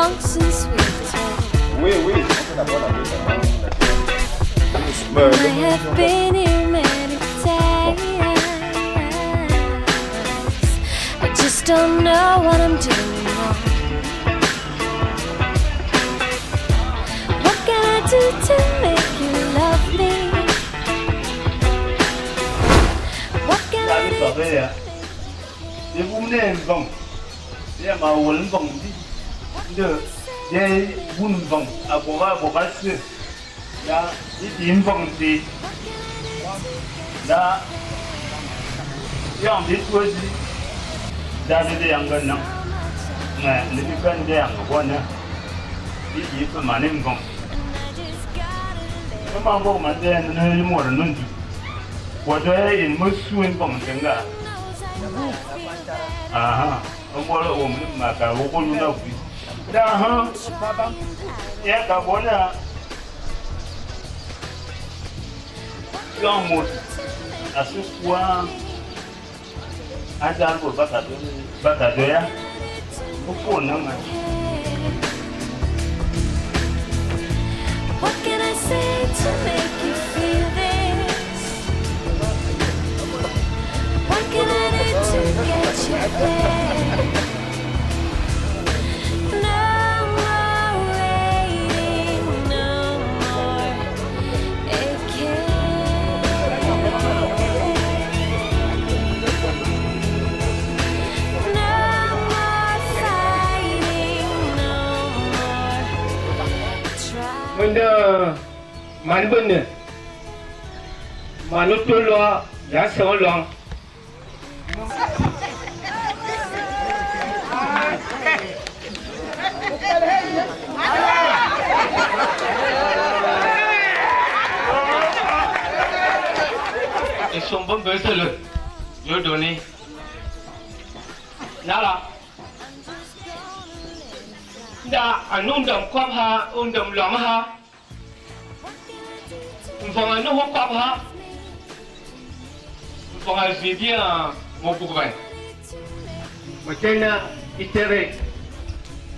long since we've talked. I have been here many days. I just don't know what I'm doing wrong. What can I do to make you love me? What can I do to make What can I say to make you feel this? What can I do to get you there? No more waiting, no more aching. No more fighting, no more trying. Benda mana benda? Mana tolong ya seorang. Isong pun berselut. Jodoh ni. Nala. Dah undang kuat ha, undang lama ha. Undang anu kuat ha. Undang dia mau bukan. Macam na isteri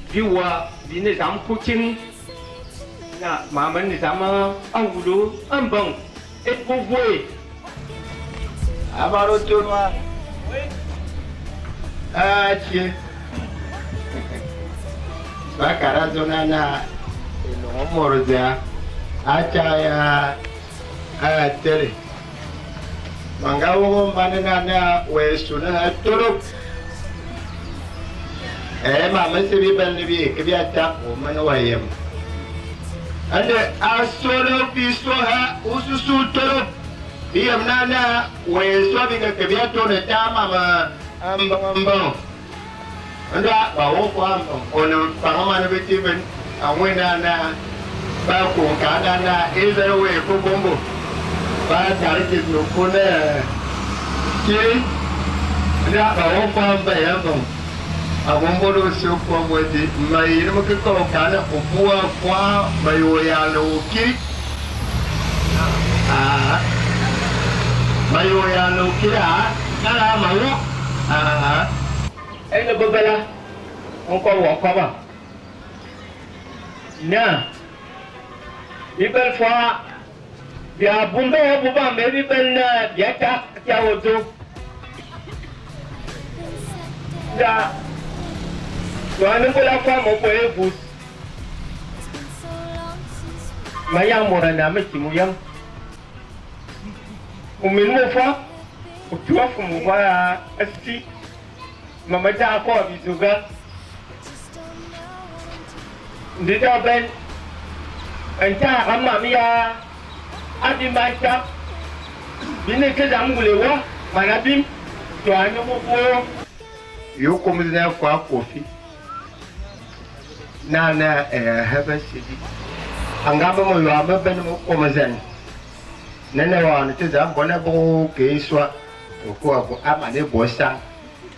jiwa bini sama kucing. Na mama ni sama angulu ambang. Ekuvui. Amaro turma. Achi. Bakara zona na ilomorza. Acha ya ateri. Mangawo manana na wesuna turuk. Mama sebi bandibi kebiasa mana wayam. Ada asolo bisoha ususu turuk. Biam nana weso binga kebiasa na tama ma ambang. Anda bawa kuam ono pangaman betiben awena na ba ko kada na izarwe ko bombo ba tare ki no kone ki anda bawa kuam ba yabo abombo do so ko wadi mai no ko kana opua kwa bayo ya lo ki bayo ya lo ki kala mawo Ela babala encore wakaba. Na. Bibel fois dia bumbe buba me bibel na dia ta wodo. Da. Tuan bola kwa mo ko ebus. Mayang morana me kimuyam. Uminmo fa. Utua fumu ba asti. Mama dah aku habis juga. Dia dah ben. Entah ramai dia. Adi macam. Bini kerja mula mana bim. Tuan yang mau. Eu como dizer com a coffee. Nana have city. Angaba mo yama ben mo como zen. Nene wa nti za bona bo ke iswa. Ko ko amane bosa.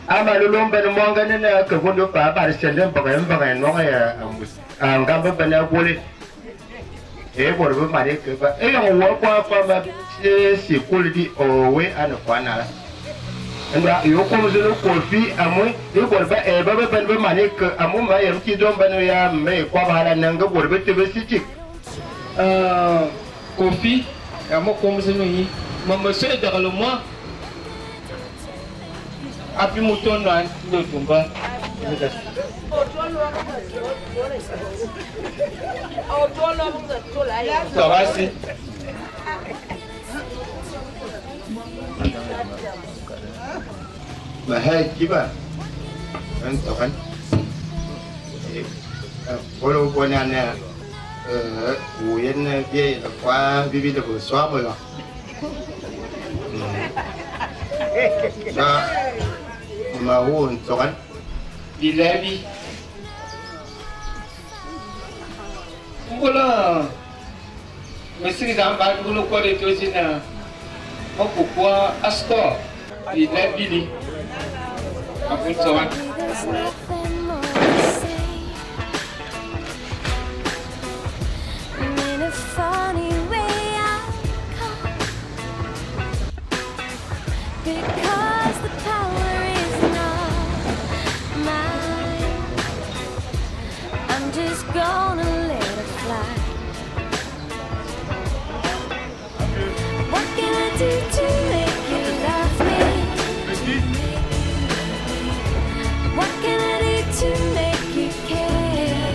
Ama lulumbe no monga nene ke gondo pa ba sende mbaga no ya angaba ben agole. Bor bo mare ke ba. Yo wo kwa ma si kuldi o we an kwa na. nga yo ko zo ko fi amu yo ko ba e ba ban ba mane ka amu ma yam ki don ban ya me kwa ba nan ga gorbe te be sitik Kofi, amu ko zo no yi mama so da kalo mo api muton no an do tumba ça va si mà hay chứ bà anh tao anh bolo bolo nè bùi anh kia là qua bibi là vừa xóa rồi đó mà uống tao anh đi lẽ đi Mula mesti dalam bahan bulu kau itu sini, aku kuah asto di lab ini, aku coba. There's nothing more to say. In a funny way I come, because the power is not mine. I'm just gonna let it fly. What can I do to make you love me? What can I do to make you care?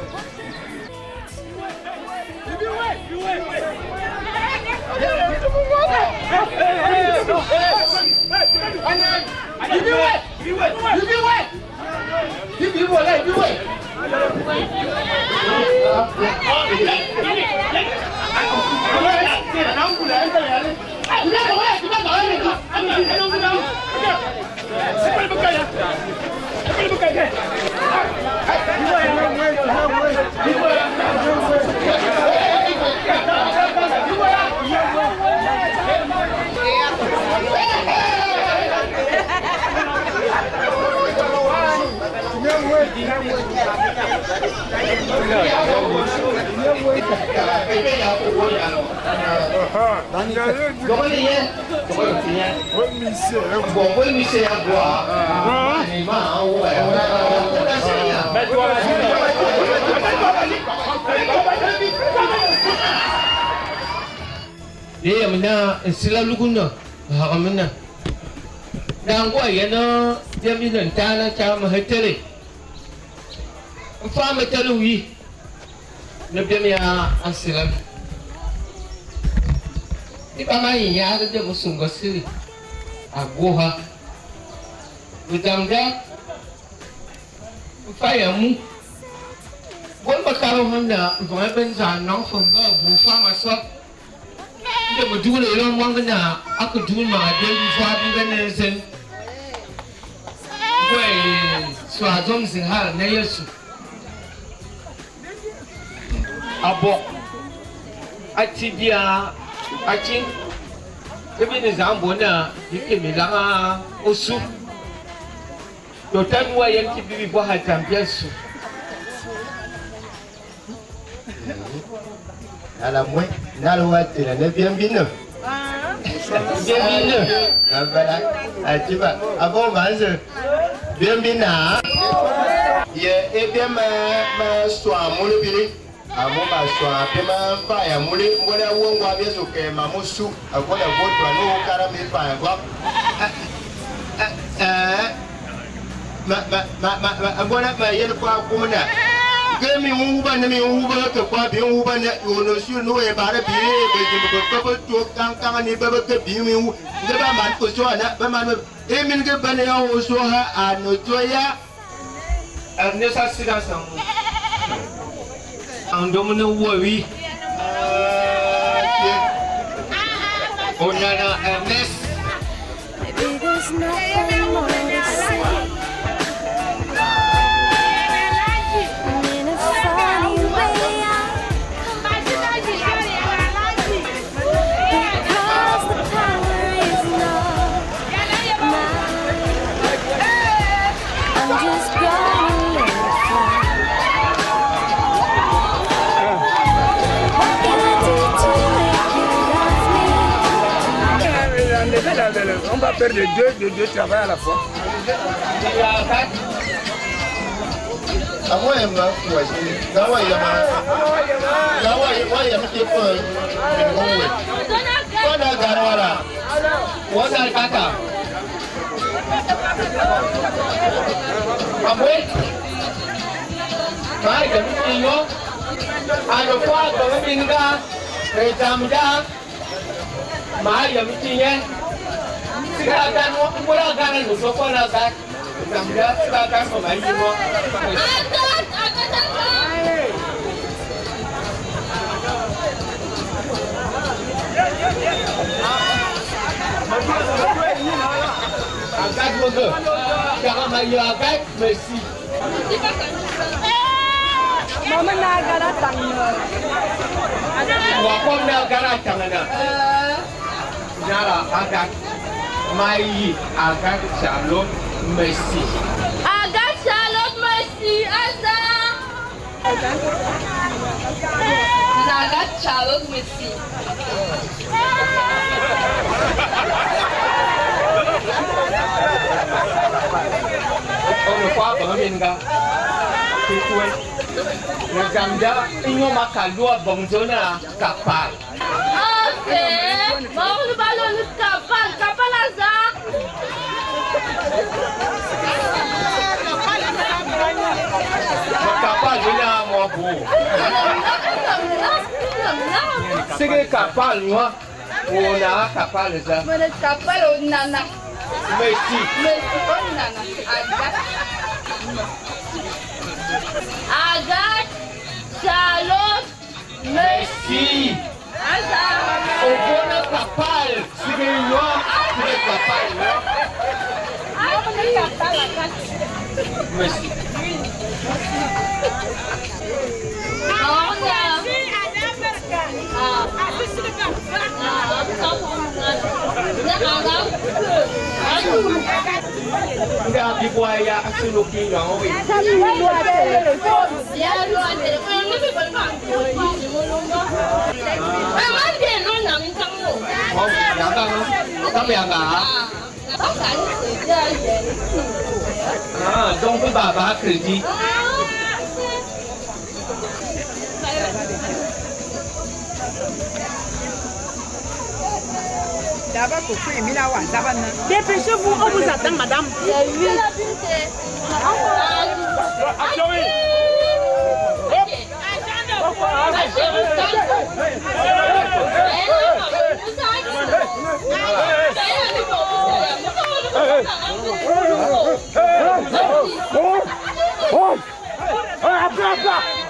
What can I do Dia mana selalu guna, hak mana? Dan gua ya no dia minta tanah cara mahiteri. Faham terlalu Nabi ya asilam. Di pamai ya ada dia musuh gosiri. Agoha. Udamda. Fayamu. Gua bakal hamda, gua benza nong fungga bufa masuk. Dia berdua ni orang orang kena aku dulu mah dia bufa bukan sen. Gua suazong singhal ni Yesus. Abok aci dia aci kami ni zambo na dikit milang usup total dua yang kibi buah champion su ala mwe nalo wati na ne bien bino dia bina ngabala atiba abo manze bien bina ye e bien ma swa mulu bini amo ba swa pe ma fa ya mulu mbona wo ngwa bia so ke mamusu akola vodwa no kara mi fa ngwa mbona ma yen kwa kumna gemi uba na mi uba ka kwa bi uba na ono su no e bara bi be ji ko ko to kan ni ba ka bi mi u de ba man ko so na ba man e min ke ba ne ya o so ha ano to ya ne sa sida sang ando mena wawi onana Ernest Maybe there's nothing more to say. In a funny way I come, because the power is not mine. I'm just gonna let it fly. What can I do to make you love me? on va faire de deux travail à la fois. C'est capable, moi. On a capable ça. Merci. Agathe, Charlotte, Merci. On est capable. C'est moi. On est capable. Merci. Donc papa crédit. Dépêchez-vous, on vous attend, madame.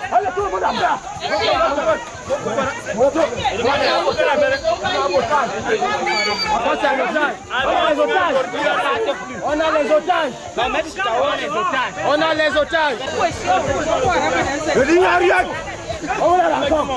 Allez, tout le monde à bas. On a les otages. On a les otages. Il n'y a rien. On a la forme.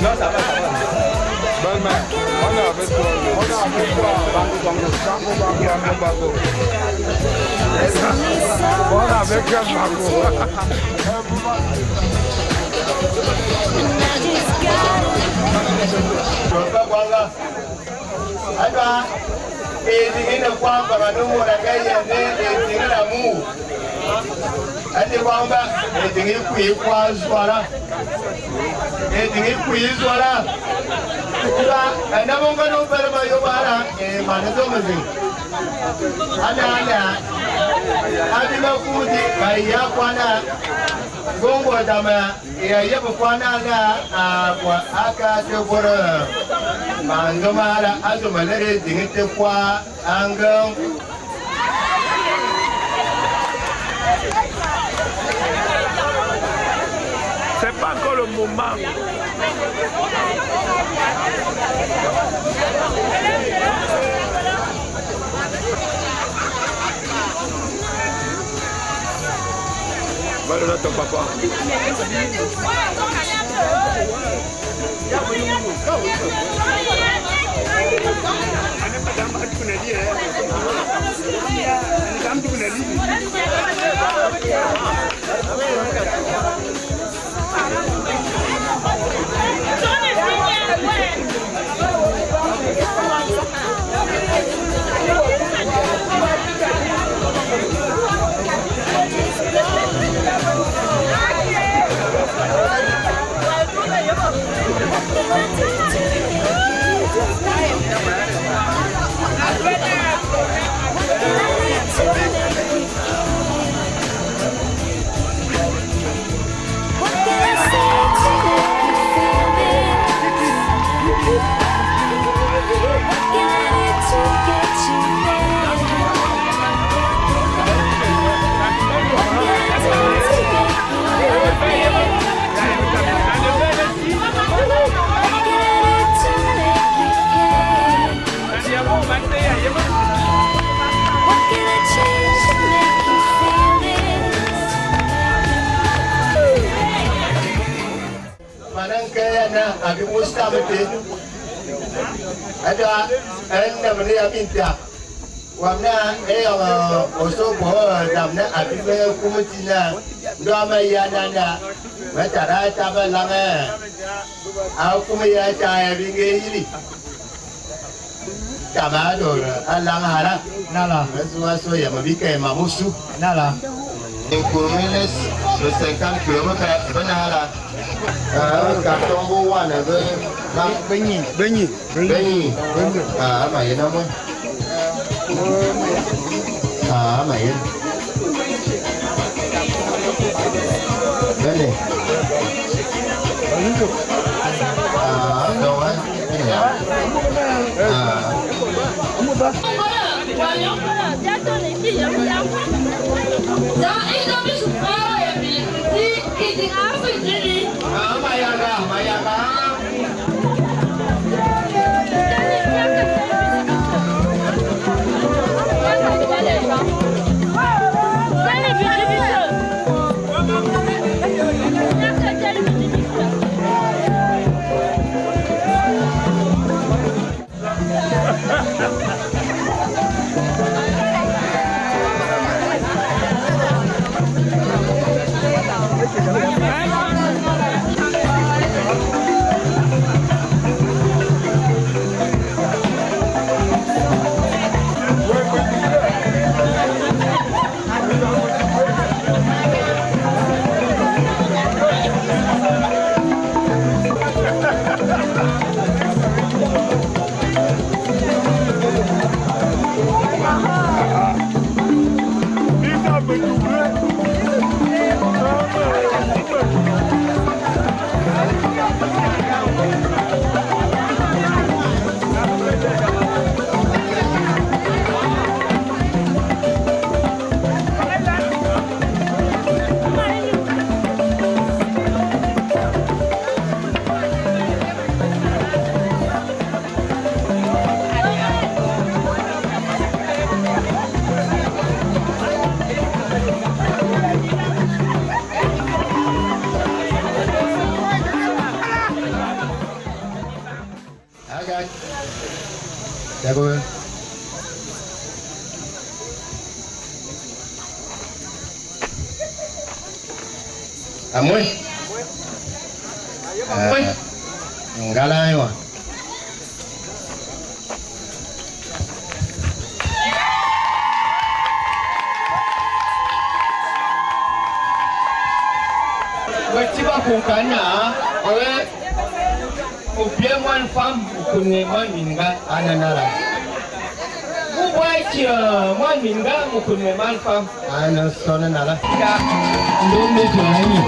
Non, ça va. Bonne main. On est avec toi. Bango. On est avec Bango. Ati kwamba etingi kuikwazwala ba anabonga no perma yo bara manezo mezi ana ati na kuti baya kwana gongo dama ya yebo kwana na kwa aka te bora mangomara azumalere dingite kwa angam. C'est pas encore le moment. Va le ton papa. Abi musta mete ada anda beri minta wamna oso bo damna abi me kumutina ndama ya nana matara tabalanga au kumya cha binge hili tamado alanga hara nala so ya mabika ya mamusu nala Inkumiles 50 km banala carton bo wana benyi mày nó mới mày đây này đâu á Hey! D'accord. À moi. Ngala. Tu vas comprendre, ou bien moi une femme, vous connaissez moi minga ananara. Vous voyez moi minga, vous connaissez moi une femme ananara. L'homme est joigné.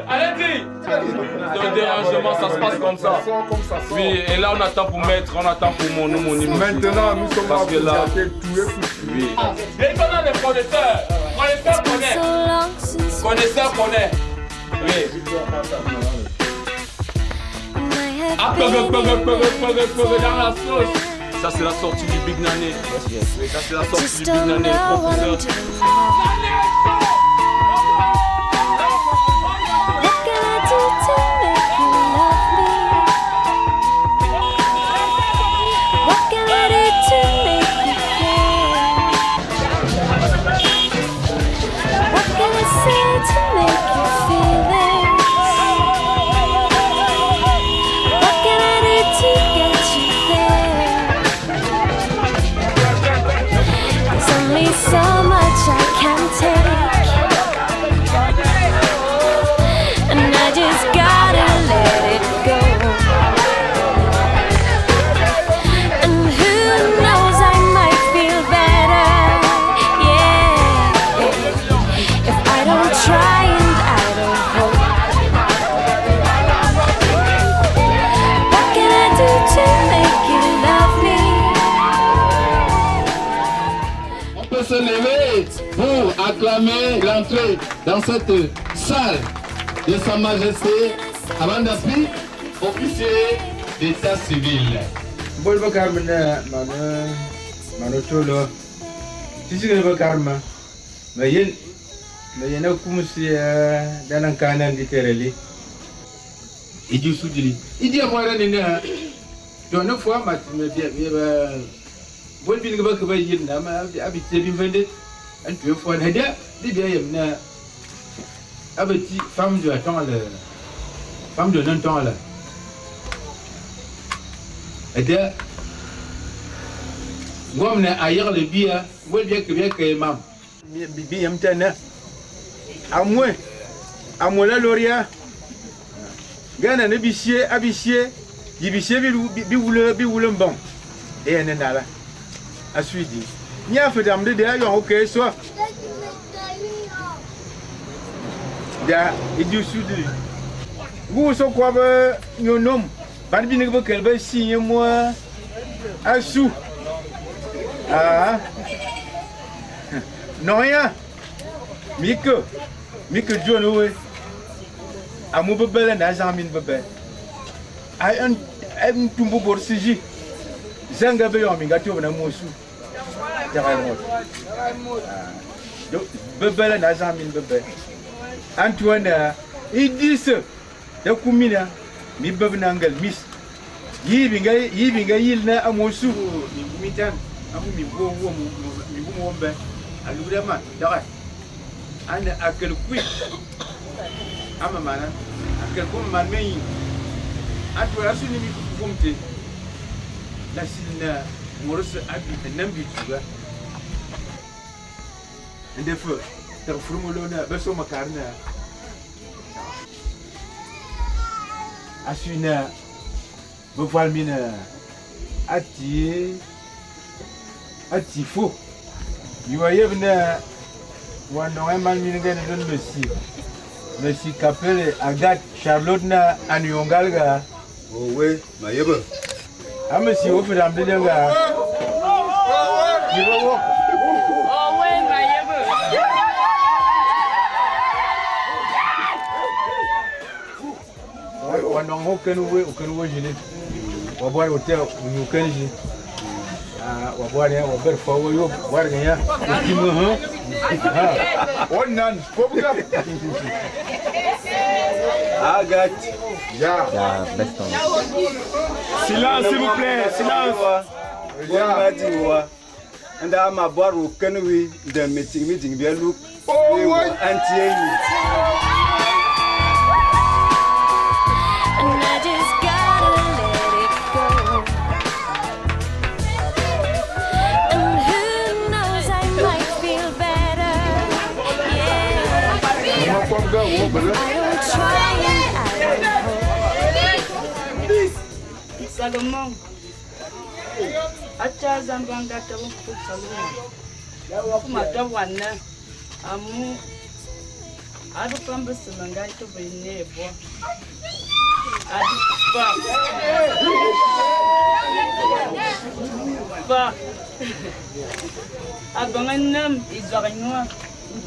Allez-y. C'est un dérangement, ça se passe comme ça. Oui, et là on attend pour mettre, on attend pour mon hymne. Maintenant, nous sommes parce que là, oui. Et qu'on a les connaisseurs, connaisseurs connaît. Oui. Ah, dans la sauce. Ça c'est la sortie du Big Nané. Ça c'est la sortie du Big Nané, professeur. Se lever pour acclamer l'entrée dans cette salle de Sa Majesté avant d'appui, officier d'état civil. Bolba Carmena, Manotolo, Tissiga Karma, Mayen, Mayena Kumsi, Danankana Ditereli, Idu Sudili. Idia Moranina, don't know for much, maybe. Bon bin ga baka bayin da ma abiti bin fende an tuyo fo na da bibiya yamna abiti fam do nan ton la ada gwamna ayar le biya bol biya ke biya ke mam bibi yamtana amwe la loria gana ne bisie abisie yibisie bi wule mbon e nala à suidi. Ni a fait d'amener des ailleurs, ok, soit. Et du sud. Vous savez quoi, nous nomme. Pas de bien que qu'elle va signer moi. À sous. Ah. Non, rien. Mike John Owe. Amu bebele na jamin bebe. Ai un tumbu borsiji. Zanga be yomi ngati obna mosu. Bebele na jamin bebe. Antoine Idisse da kumina mi bebna ngal mis. Yibi nga yilna amosu mi kumitan amu mi bo mi bo mombe. Alurema dara. Ana akel quick. Ama mana akel kom man mei. Atu asuni mi kumte. La silna morse abi nambi tuga. Ende fo ter frumolona beso makarna. Asuna bevoile mine ati fo. You voyez venir wana man mine gane don Messi Capelle Agathe Charlotte na anyongalga. Oh oui, mayebe. Amesi ofu ramdelenga. Kibo. Oh ouais, mayebe. Wana ukenu jini. Wabwari hotel unukenji. Wabwari ya waber fawo yo wari ya. Kimu Onan kobuka. Agathe. Ya. Silence, s'il vous plaît, silence. And I'm a bar who can we the meeting be a look. Oh, what? And I just gotta let it go. And who knows, I might feel better. Yeah. I don't try and I don't hope. Salomon. Acha zambanga tabu Salomon. Kuma tawana amu adu pamba semanga itu benebo. Adu ba. Abanganam izaranywa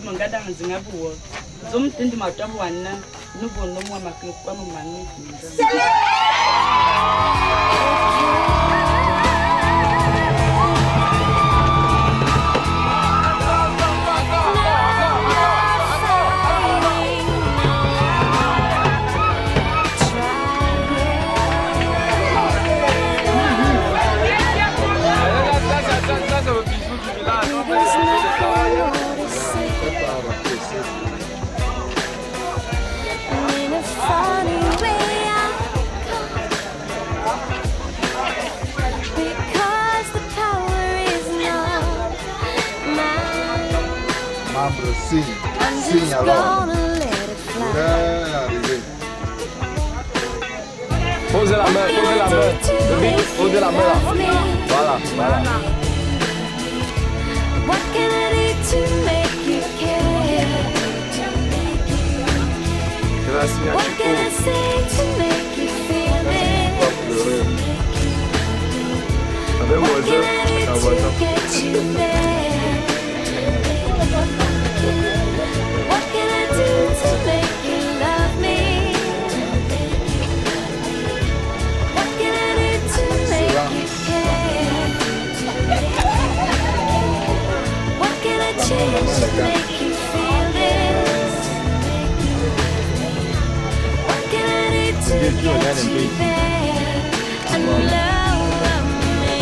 mangada nzinga buwo. Zomtindi matawana nubono mwa makekwa mumani. Sing along. Posez la main, le beat, posez la main là. Voilà. What can I do to make you care? What can I say to make you feel it? What can I do to get you there? What can I do to make you love me? What can I do to make you care? What can I change to make you feel this? What can I do to get you there and love me?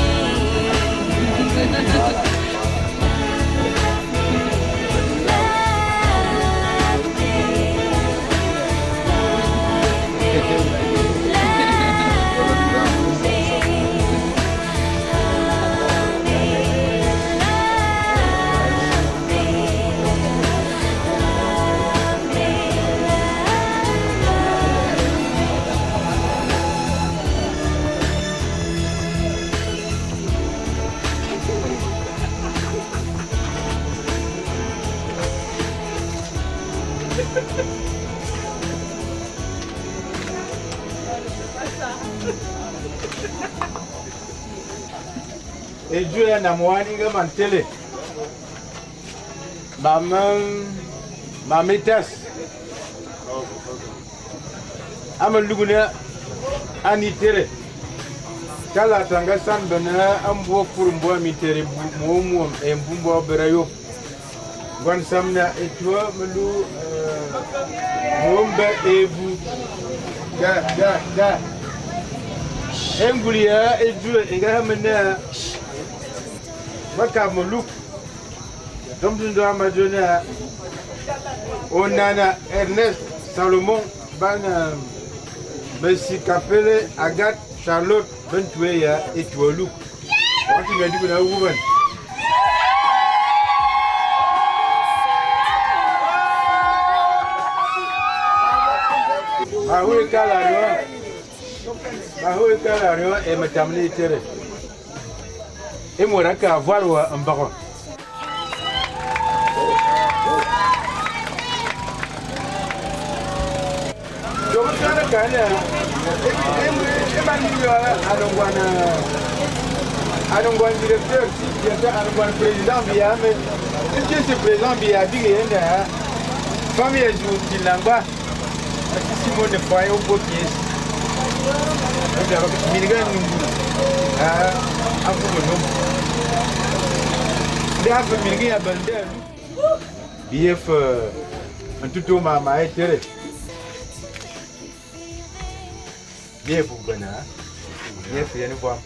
Ejue na mwani ga mantele. Bamam Mamitas. Amaluguna anitere. Kala tanga san bana ambo kurumbo amitere momo embumbo berayo. Gwan samna etwa melu momba ebu. Da. Engulia edu egamena. Baka moluk. Domdundo amadona. Onana Ernest Salomon bana Messi Capelle Agathe Charlotte Bentueya et Tuoluk. What you do na woman? Mahoui Kalario et Matamli Tere. Et moi, qu'à voir un baron. I don't want directeur, I don't want président, mais ce président via Bigenda, famille est là-bas, si mon ne foyer au pot pièce. Milligan, un peu de nom. They have a million abandoned. If un tout ma été. Bien pour Bena. Bien pour nous voir.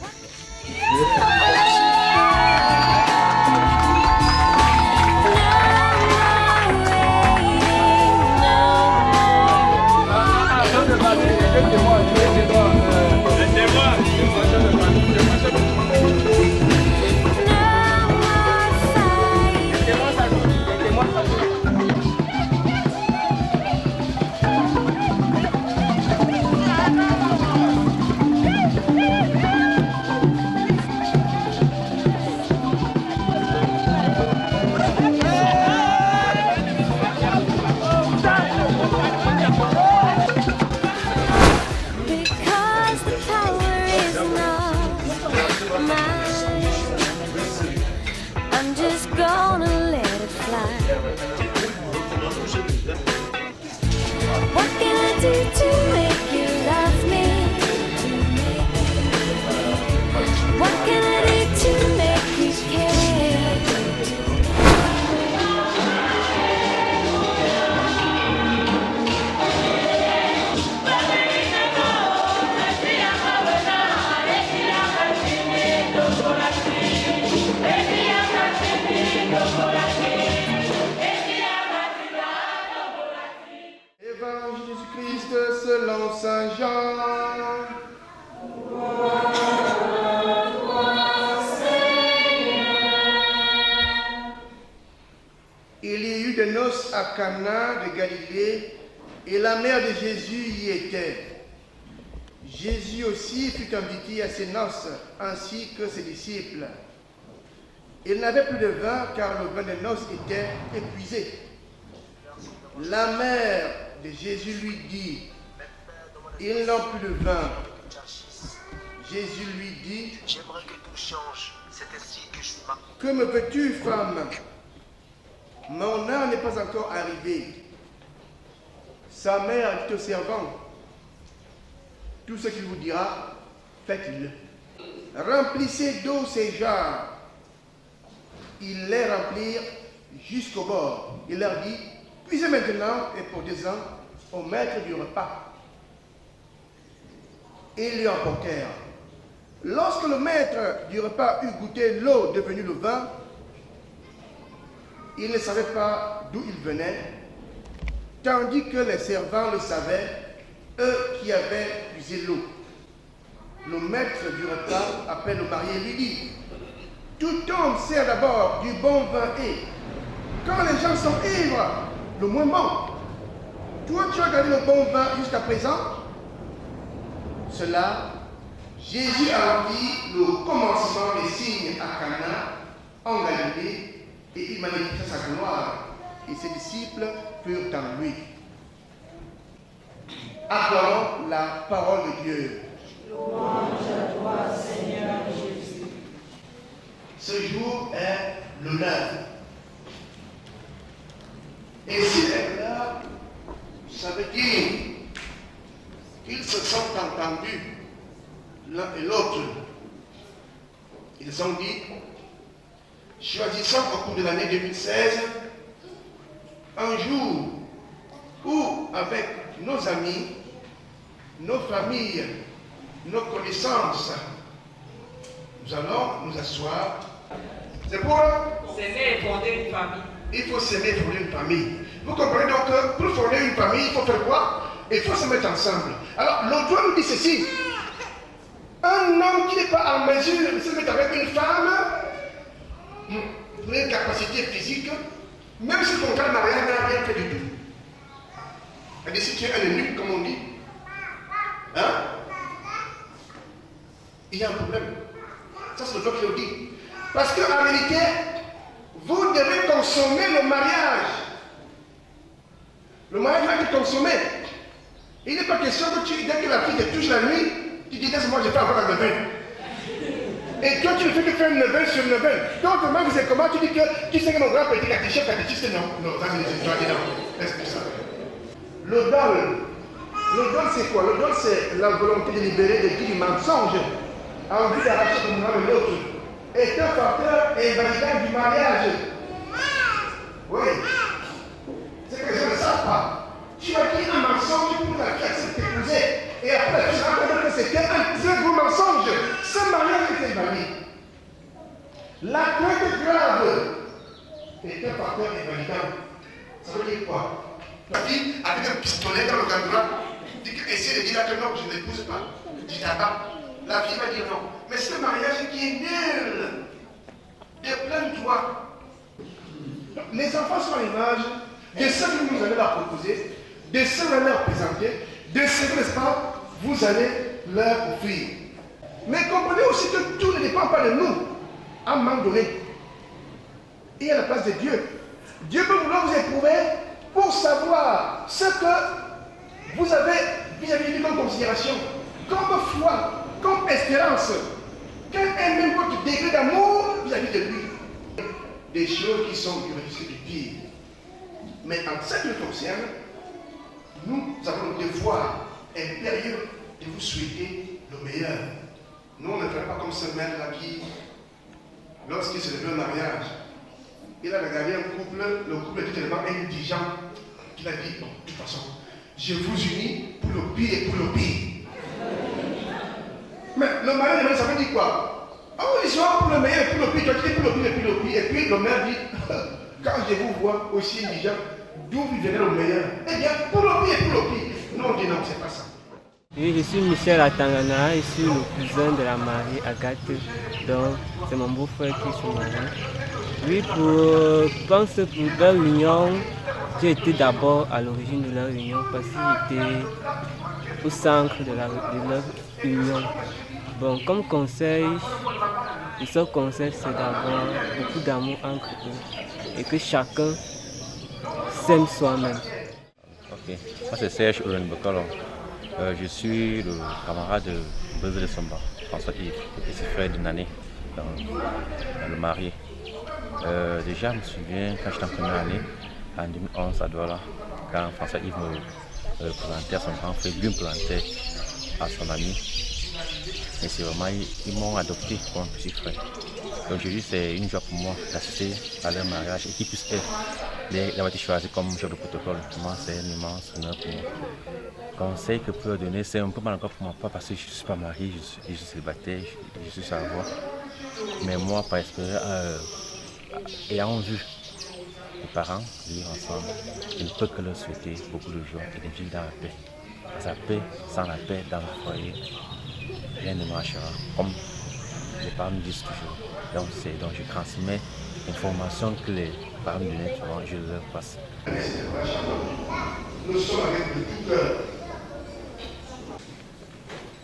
À Cana de Galilée, et la mère de Jésus y était. Jésus aussi fut invité à ses noces, ainsi que ses disciples. Il n'avait plus de vin, car le vin des noces était épuisé. La mère de Jésus lui dit, « Ils n'ont plus de vin. » Jésus lui dit, « J'aimerais que tout change, c'est ainsi que je m'appelle. Que me veux-tu, femme? Mon heure n'est pas encore arrivée. » Sa mère dit au servant, « Tout ce qu'il vous dira, faites-le. Remplissez d'eau ces jarres. » Ils les remplirent jusqu'au bord. Il leur dit, « Puisez maintenant et portez-en au maître du repas. » Et ils lui emportèrent. Lorsque le maître du repas eut goûté l'eau devenue le vin, il ne savait pas d'où il venait, tandis que les servants le savaient, eux qui avaient puisé l'eau. Le maître du repas appelle le marié et lui dit, « Tout homme sert d'abord du bon vin et, quand les gens sont ivres, le moins bon. Toi, tu as gardé le bon vin jusqu'à présent. » Cela, Jésus a dit le commencement des signes à Cana, en Galilée, et il manifesta sa gloire, et ses disciples crurent en lui. Acclamons la parole de Dieu. Louange à toi, Seigneur Jésus. Ce jour est le 9. Et s'il est là, ça veut dire qu'ils se sont entendus l'un et l'autre. Ils ont dit, choisissons au cours de l'année 2016 un jour où, avec nos amis, nos familles, nos connaissances, nous allons nous asseoir. C'est pour s'aimer et fonder une famille. Il faut s'aimer et fonder une famille. Vous comprenez donc que pour fonder une famille, il faut faire quoi? Il faut se mettre ensemble. Alors, l'autre nous dit ceci. Un homme qui n'est pas en mesure de se mettre avec une femme, pour une capacité physique, même si ton cas n'a rien fait du tout. C'est-à-dire si tu es un eunuque, comme on dit, hein? Il y a un problème. Ça, c'est le droit qui le dit. Parce qu'en réalité, vous devez consommer le mariage. Le mariage va être consommé. Il n'est pas question que dès que la fille te touche la nuit, tu dis, laisse-moi, je vais avoir la neuvaine. Et toi, tu ne fais que faire une neuvaine sur une neuvaine. Donc, comment vous êtes comment? Tu dis que tu sais que mon grand petit catéchiste, non. Non, ça c'est des histoires, non. Laisse-moi ça. Le dol, c'est quoi? Le dol, c'est la volonté délibérée de dire du mensonge en vue d'arracher le moral de l'autre. Est un facteur invalidant du mariage. Oui. C'est que les gens ne savent pas. Tu as dit un mensonge pour la fille accepte t'épouser. Et après, tu te rends compte que c'était un très gros mensonge. Ce mariage est invalide. La crainte grave est un facteur invalidant. Ça veut dire quoi? La fille avec un pistolet dans le candidat dit que essaie de dire que non, je n'épouse pas. Je dis attends. La fille va dire non. Mais c'est un mariage qui est nul. De plein de joie. Les enfants sont à l'image de ceux que vous allez leur proposer, de ceux que vous allez leur présenter, de ceux que, n'est-ce pas, vous allez leur offrir. Mais comprenez aussi que tout ne dépend pas de nous. À un moment donné, il y a la place de Dieu. Dieu peut vouloir vous éprouver pour savoir ce que vous avez vis-à-vis de lui comme considération, comme foi, comme espérance. Quel est même votre degré d'amour vis-à-vis de lui? Des choses qui sont du risque du pire. Mais en ce qui nous concerne, nous avons le devoir impérieux de vous souhaiter le meilleur. Nous, on ne fait pas comme ce mec-là qui, lorsqu'il se levait au mariage, il a regardé un couple, le couple était tellement indigent qu'il a dit, bon, de toute façon, je vous unis pour le pire et pour le pire. Mais le mariage, ça veut dire quoi? Oh, ils sont pour le meilleur et pour le pire, toi tu dis pour le pire et pour le pire. Et puis le maire dit, quand je vous vois aussi indigent, d'où vous venez le meilleur? Eh bien, pour le pire et pour le pire. Non, on dit non, c'est pas ça. Oui, je suis Michel Atangana, je suis le cousin de la mariée Agathe, donc c'est mon beau-frère qui se marie. Oui, je pense que pour leur union, j'ai été d'abord à l'origine de leur union parce qu'ils étaient au centre de leur union. Bon, comme conseil, le seul conseil c'est d'avoir beaucoup d'amour entre eux et que chacun s'aime soi-même. Ok, moi c'est Serge Ouren-Bokolo. Je suis le camarade de Brésil de Somba, François-Yves, le petit frère de Nané, dans le marié. Déjà, je me souviens quand j'étais en première année, en 2011 à Douala, quand François-Yves me présentait à son grand frère, lui me présentait à son ami. Et c'est vraiment, ils m'ont adopté comme un petit frère. Donc je dis c'est une joie pour moi d'assister à leur mariage et qu'ils puissent l'avoir été choisi comme chef de protocole. Pour moi, c'est un immense honneur pour moi. Le conseil que je peux leur donner, c'est un peu mal encore pour moi, pas parce que je ne suis pas marié, je suis célibataire, je suis sans voix. Mais moi, par expérience, ayant vu mes parents vivre ensemble, je ne peux que leur souhaiter beaucoup de joie et de vivre dans la paix. Parce que la paix, sans la paix dans le foyer, rien ne marchera, comme les parents me disent toujours. Donc je transmets l'information que les parents me donnent souvent, je leur passe. Nous sommes avec le tout cœur.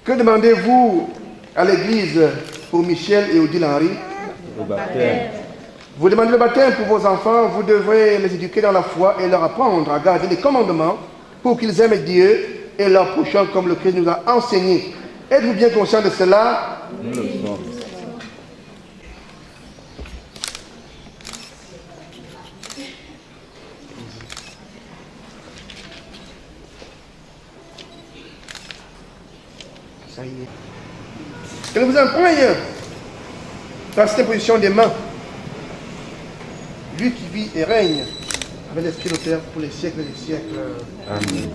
Que demandez-vous à l'église pour Michel et Odile Henry? Le baptême. Vous demandez le baptême pour vos enfants, vous devrez les éduquer dans la foi et leur apprendre à garder les commandements pour qu'ils aiment Dieu et leur prochain comme le Christ nous a enseigné. Êtes-vous bien conscient de cela? Nous le sommes. Qu'elle vous emprunte par cette position des mains. Lui qui vit et règne avec l'Esprit de Père pour les siècles des siècles. Amen.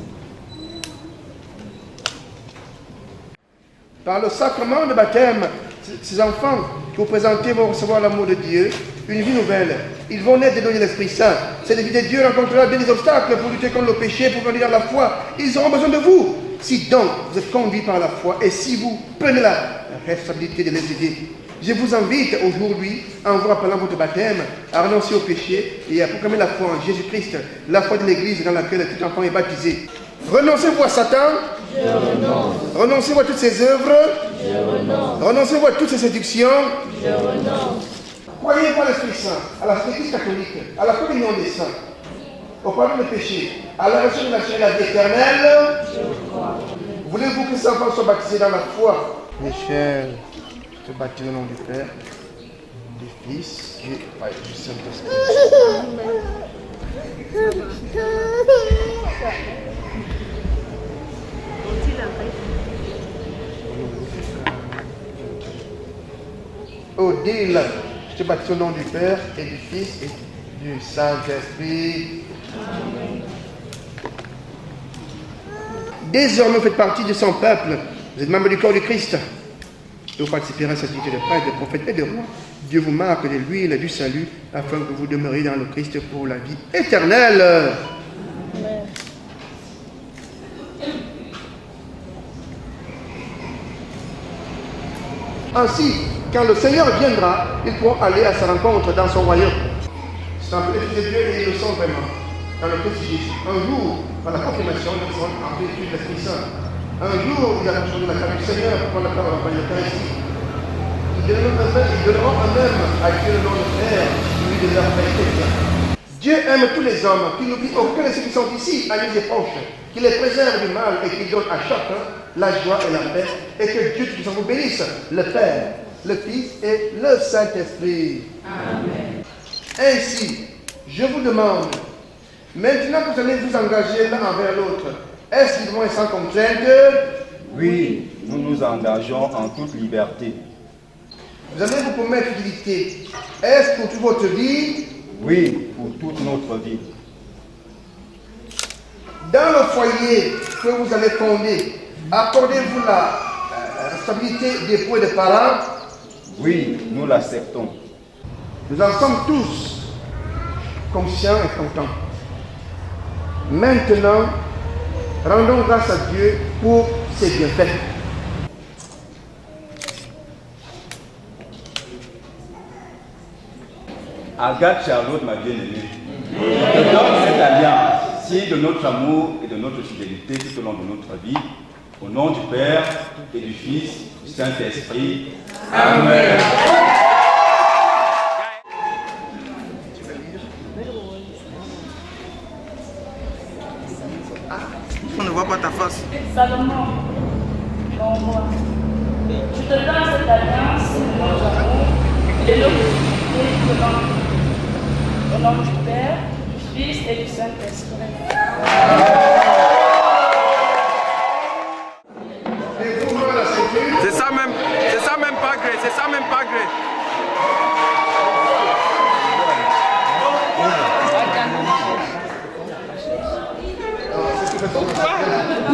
Par le sacrement de baptême, ces enfants que vous présentez vont recevoir l'amour de Dieu, une vie nouvelle. Ils vont naître des dons de l'Esprit Saint. Cette vie de Dieu rencontrera bien des obstacles pour lutter contre le péché, pour grandir dans la foi. Ils auront besoin de vous. Si donc vous êtes conduits par la foi et si vous prenez la responsabilité de les aider, je vous invite aujourd'hui, en vous rappelant votre baptême, à renoncer au péché et à proclamer la foi en Jésus-Christ, la foi de l'Église dans laquelle tout enfant est baptisé. Renoncez-vous à Satan. Je renonce. Renoncez-vous à toutes ses œuvres. Je renonce. Renoncez-vous à toutes ses séductions. Je renonce. Croyez-vous à l'Esprit Saint, à la Église catholique, à la communion des saints, au pardon des péchés, à la résurrection de la vie éternelle. Je crois. Voulez-vous que ces enfants soient baptisés dans la foi? Michel, je te baptise au nom du Père, du Fils et du Saint-Esprit. Odile, je te baptise au nom du Père et du Fils et du Saint-Esprit. Désormais, vous faites partie de son peuple. Vous êtes membre du corps du Christ. Et vous participerez à cette activité de prêtre, de prophète et de roi. Dieu vous marque de l'huile du salut afin que vous demeuriez dans le Christ pour la vie éternelle. Amen. Ainsi, quand le Seigneur viendra, ils pourront aller à sa rencontre dans son royaume. C'est un peu les fils de Dieu et ils le sont vraiment. Dans le Christ Jésus. Un jour, par la confirmation, ils seront en vertu de l'Esprit Saint. Un jour, ils approcheront de la table du Seigneur pour la parole en l'Eucharistie. Ils donneront eux-mêmes à Dieu le nom de Père, celui de leur Père. Dieu aime tous les hommes, qu'il n'oublie aucun de ceux qui sont ici, amis et proches, qu'il les préserve du mal et qu'il donne à chacun la joie et la paix, et que Dieu Tout-Puissant vous bénisse, le Père, le Fils et le Saint-Esprit. Amen. Ainsi, je vous demande, maintenant que vous allez vous engager l'un envers l'autre, est-ce librement et sans contrainte? Oui, nous nous engageons en toute liberté. Vous allez vous promettre fidélité. Est-ce pour toute votre vie? Oui, pour toute notre vie. Dans le foyer que vous allez fonder, accordez-vous la responsabilité d'époux et de parents? Oui, nous l'acceptons. Nous en sommes tous conscients et contents. Maintenant, rendons grâce à Dieu pour ses bienfaits. Agathe Charlotte, ma bien-aimée, je te donne cette alliance, signe de notre amour et de notre fidélité tout au long de notre vie, au nom du Père et du Fils et du Saint-Esprit. Amen. On ne voit pas ta face. Salomon, mon roi, je te donne cette alliance, notre amour et notre fidélité au nom du Père, du Fils et du Saint-Esprit. C'est ça même pas gré, c'est ça même pas gré.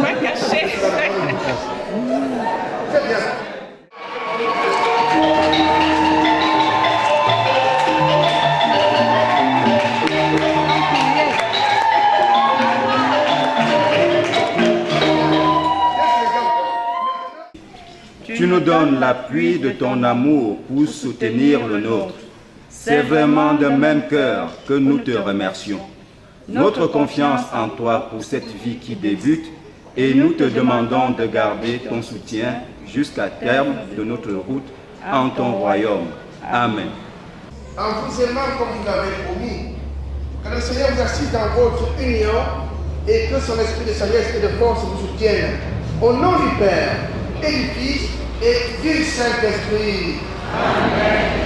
Pas caché. Très bien. Tu nous donnes l'appui de ton amour pour soutenir le nôtre. C'est vraiment de même cœur que nous te remercions. Notre confiance en toi pour cette vie qui débute et nous te demandons de garder ton soutien jusqu'à terme de notre route en ton royaume. Amen. Officiellement comme vous l'avez promis, que le Seigneur vous assiste dans votre union et que son esprit de sagesse et de force vous soutienne. Au nom du Père et du Fils et du Saint-Esprit. Amen.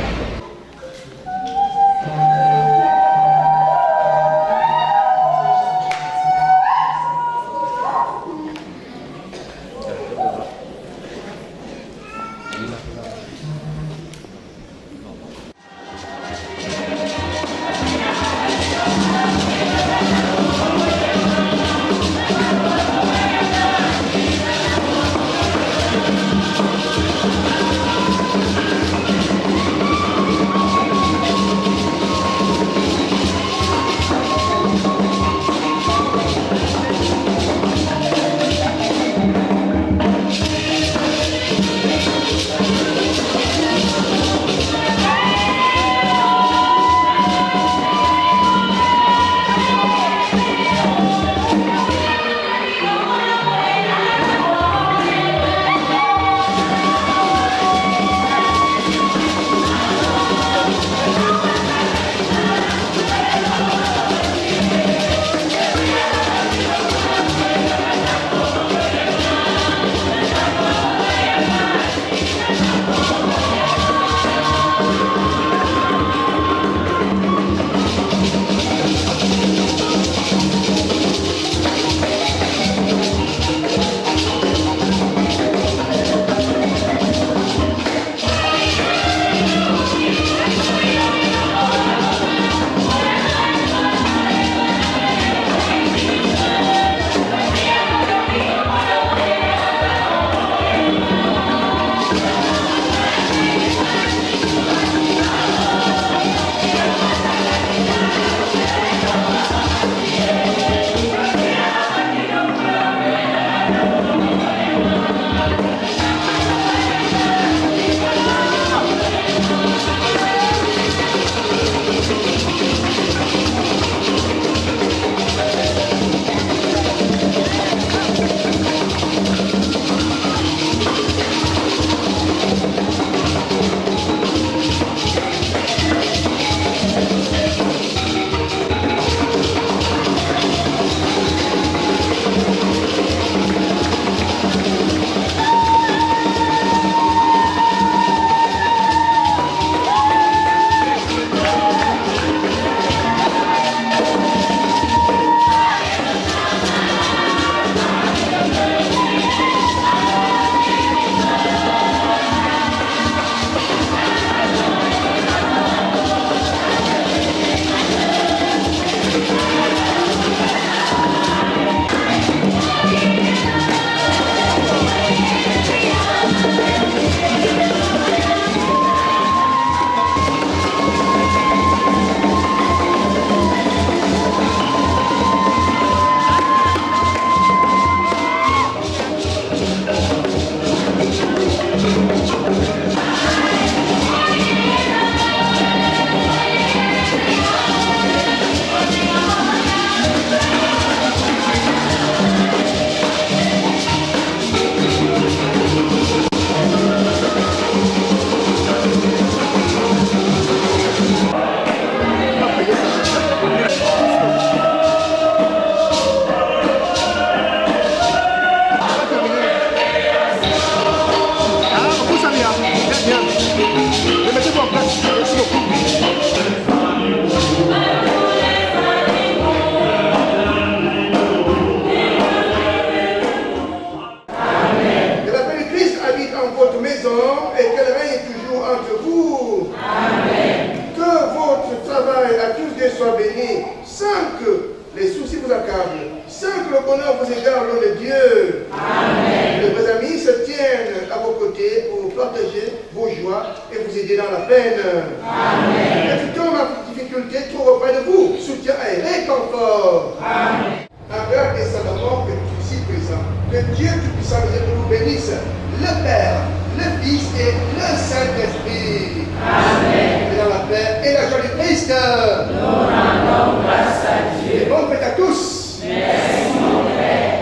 soit béni, sans que les soucis vous accablent, sans que le bonheur vous égare au nom de Dieu. Amen. Que vos amis se tiennent à vos côtés pour vous partager vos joies et vous aider dans la peine. Amen. Que tout homme en difficulté trouve auprès de vous soutien et réconfort. Amen. Encore et savamment que tu es ici présent. Que Dieu Tout-Puissant vous bénisse, le Père, le Fils et le Saint-Esprit. Amen. Et dans la paix et la joie du Christ. Nous rendons grâce à Dieu. Et bonne fête à tous. Merci mon Père.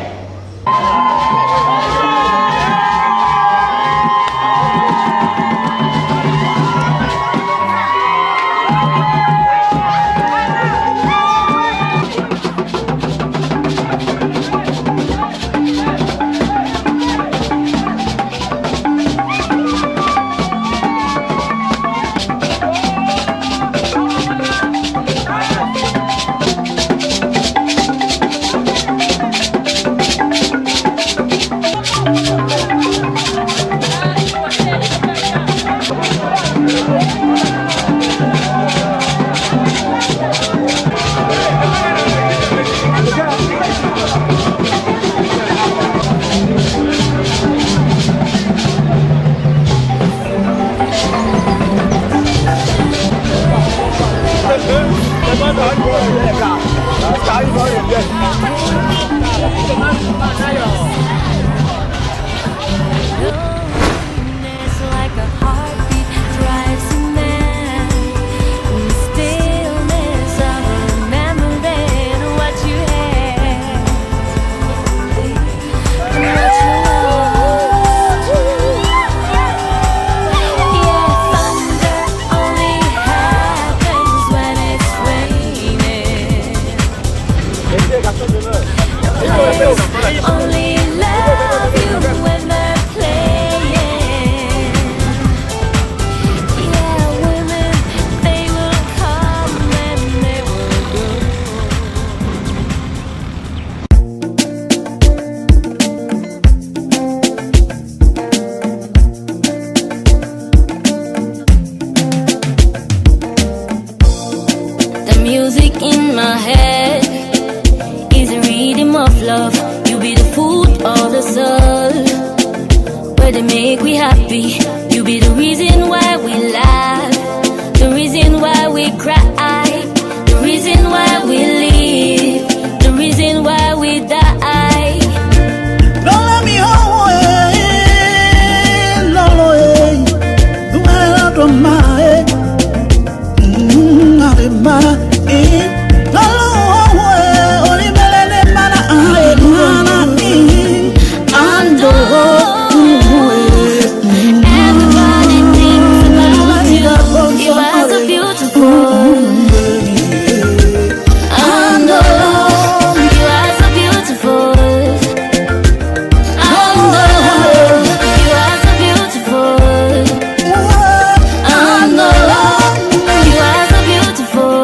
It's like a heartbeat drives you mad. In the stillness of remembering what you had and what you lost. Yeah, thunder only happens when it's raining. Players only love you when they're playing. Yeah, women, they will come and they will go. The music in my head is a rhythm of love. You be the food of the soul, where they make we happy. You be the reason why we laugh, the reason why we cry, the reason why we live, the reason why we die. Don't let me away, Lolo, the way out of my head, out of my head. Everybody thinks about you. You are so beautiful. And you are so beautiful. And you are so beautiful. And you are so beautiful.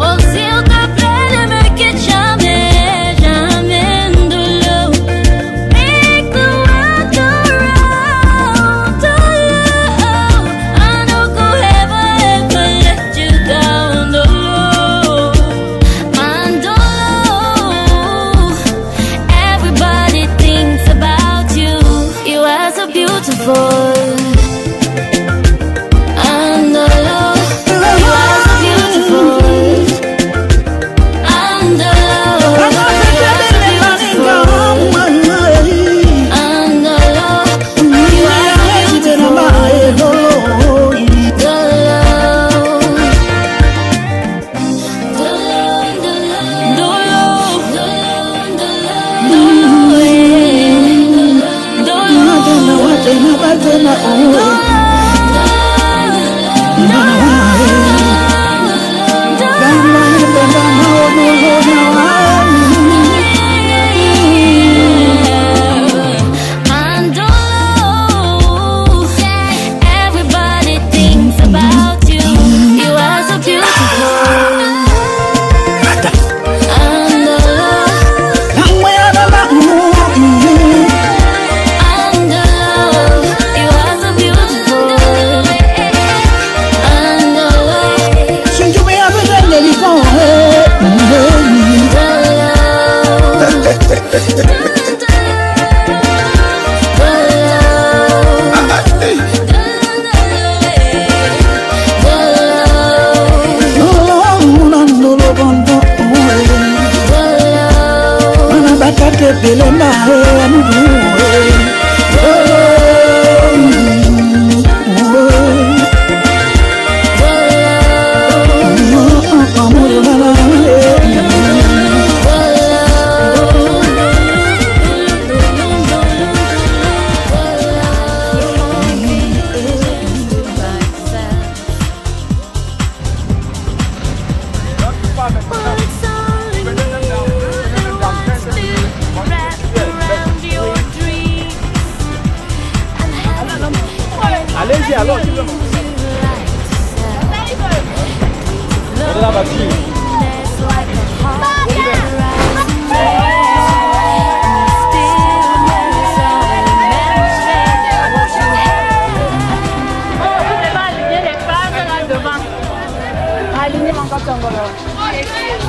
Oh, s'il te plaît, ne me quitte jamais, jamais de l'eau. Make the world go round, to you. I don't go ever let you down, no. Mandolo, everybody thinks about you. You are so beautiful. Everybody thinks about you. You are so beautiful. Allez-y alors. On est la batterie.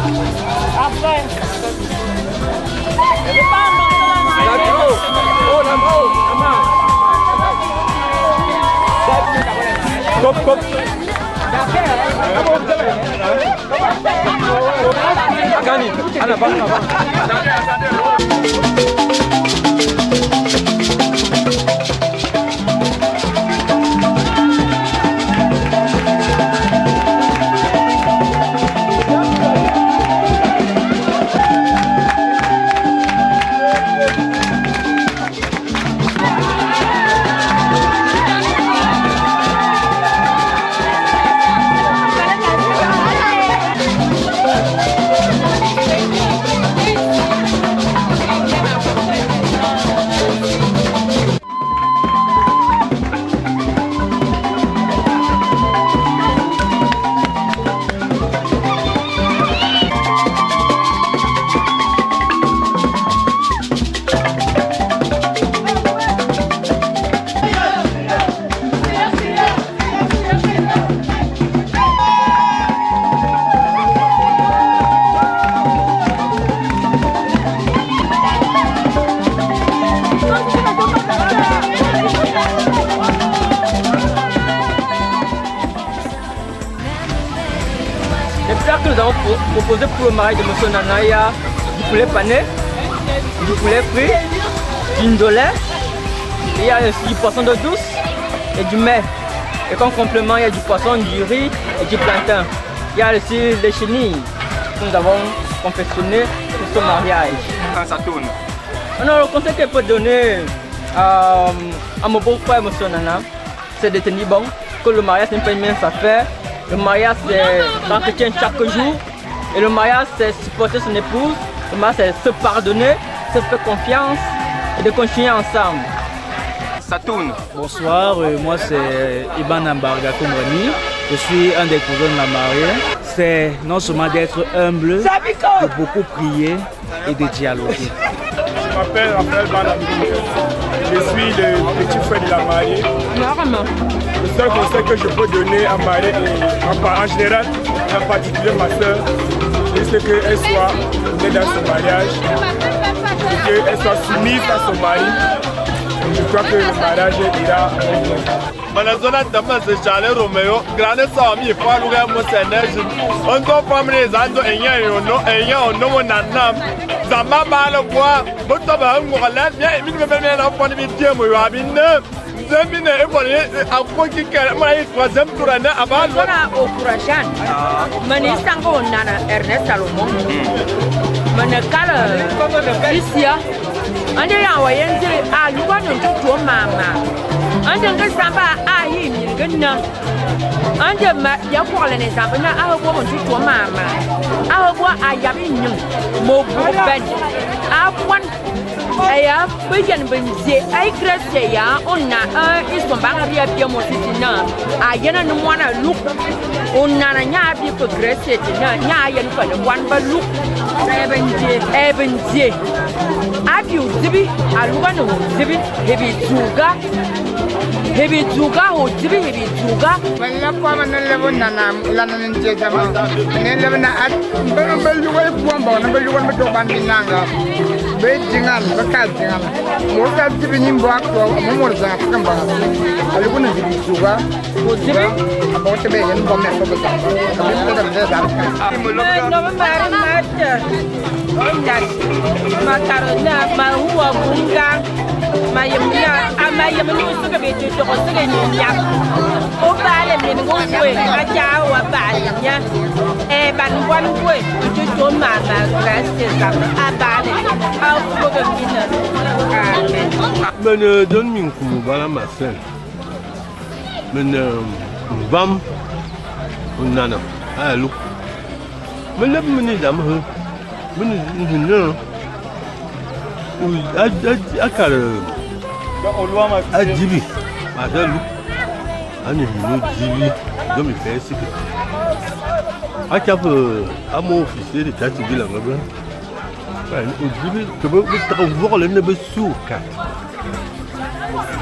Après. que nous avons proposé pour le mariage de M. Nana, il y a du poulet pané, du poulet frit, du ndolé, il y a aussi du poisson d'eau douce et du mets. Et comme complément, il y a du poisson, du riz et du plantain. Il y a aussi les chenilles que nous avons confectionnées pour ce mariage. Quand ça tourne. Alors, le conseil que je peux donner à mon beau-frère M. Nana, c'est de tenir bon, que le mariage n'est pas une mince affaire. Le mariage, c'est l'entretien chaque jour. Et le mariage, c'est supporter son épouse. Le mariage, c'est se pardonner, se faire confiance et de continuer ensemble. Ça tourne. Bonsoir, moi c'est Iban Ambarga Komrani. Je suis un des cousins de la mariée. C'est non seulement d'être humble, de beaucoup prier et de dialoguer. Je m'appelle Raphaël Banamou. Je suis le petit frère de la mariée. Le seul conseil que je peux donner à mariée, en général, en particulier ma soeur, c'est qu'elle soit née dans son mariage, qu'elle soit soumise à son mari. Je crois que le mariage ira bien. Manazona Damas Charles Romeo, grande Sami, Faluga Mosenej, on top family Zando and Yan, no one Nanam, Zama Balabois, but of a Mohaland, Minimum of one with Jim, we have been Zemine, everybody, I'm working for them to run about Okurashan, Manistango Nana Ernest Salomon, Manakala, Isia. Ande ya wayenze a luwa no tutu mama ande ngasamba a yini ngena ande ma ya kwala ne samba na a go mo tutu mama a go a yabi nyu mo bu ben a kwan aya bejan benze ai grace ya onna iso banga bia bia mo titina a yana no mwana look onna na nya bi ko grace tina nya yan fa ne wan ba look ebenje abi uzibi aluga no uzibi hebi tuga uzibi hebi tuga wala kwa manele bona na lana nje jama nele na at belu way buamba na belu wan to bandi nanga be jingal bakal jingal mo ka tibi nyimbo akwa mo mo za kamba aluga no hebi tuga uzibi abote be yan bombe ko ba kabi ko da za no mari mata ondas makarona ma huwa bunga mayemnya amayemnya usuka betu to usuka nyanya o bale min ngwe aja wa balnya ban wan kwe to mama grace sam abale au ko be mina men don min ku bala masel men vam unana alu men leb min dam hu men no akara ajibi adalu ani no jibi do mi fẹ́ sike akapo amo officier de tati bila ngaba o jibi to bo ta ko vole ne be suka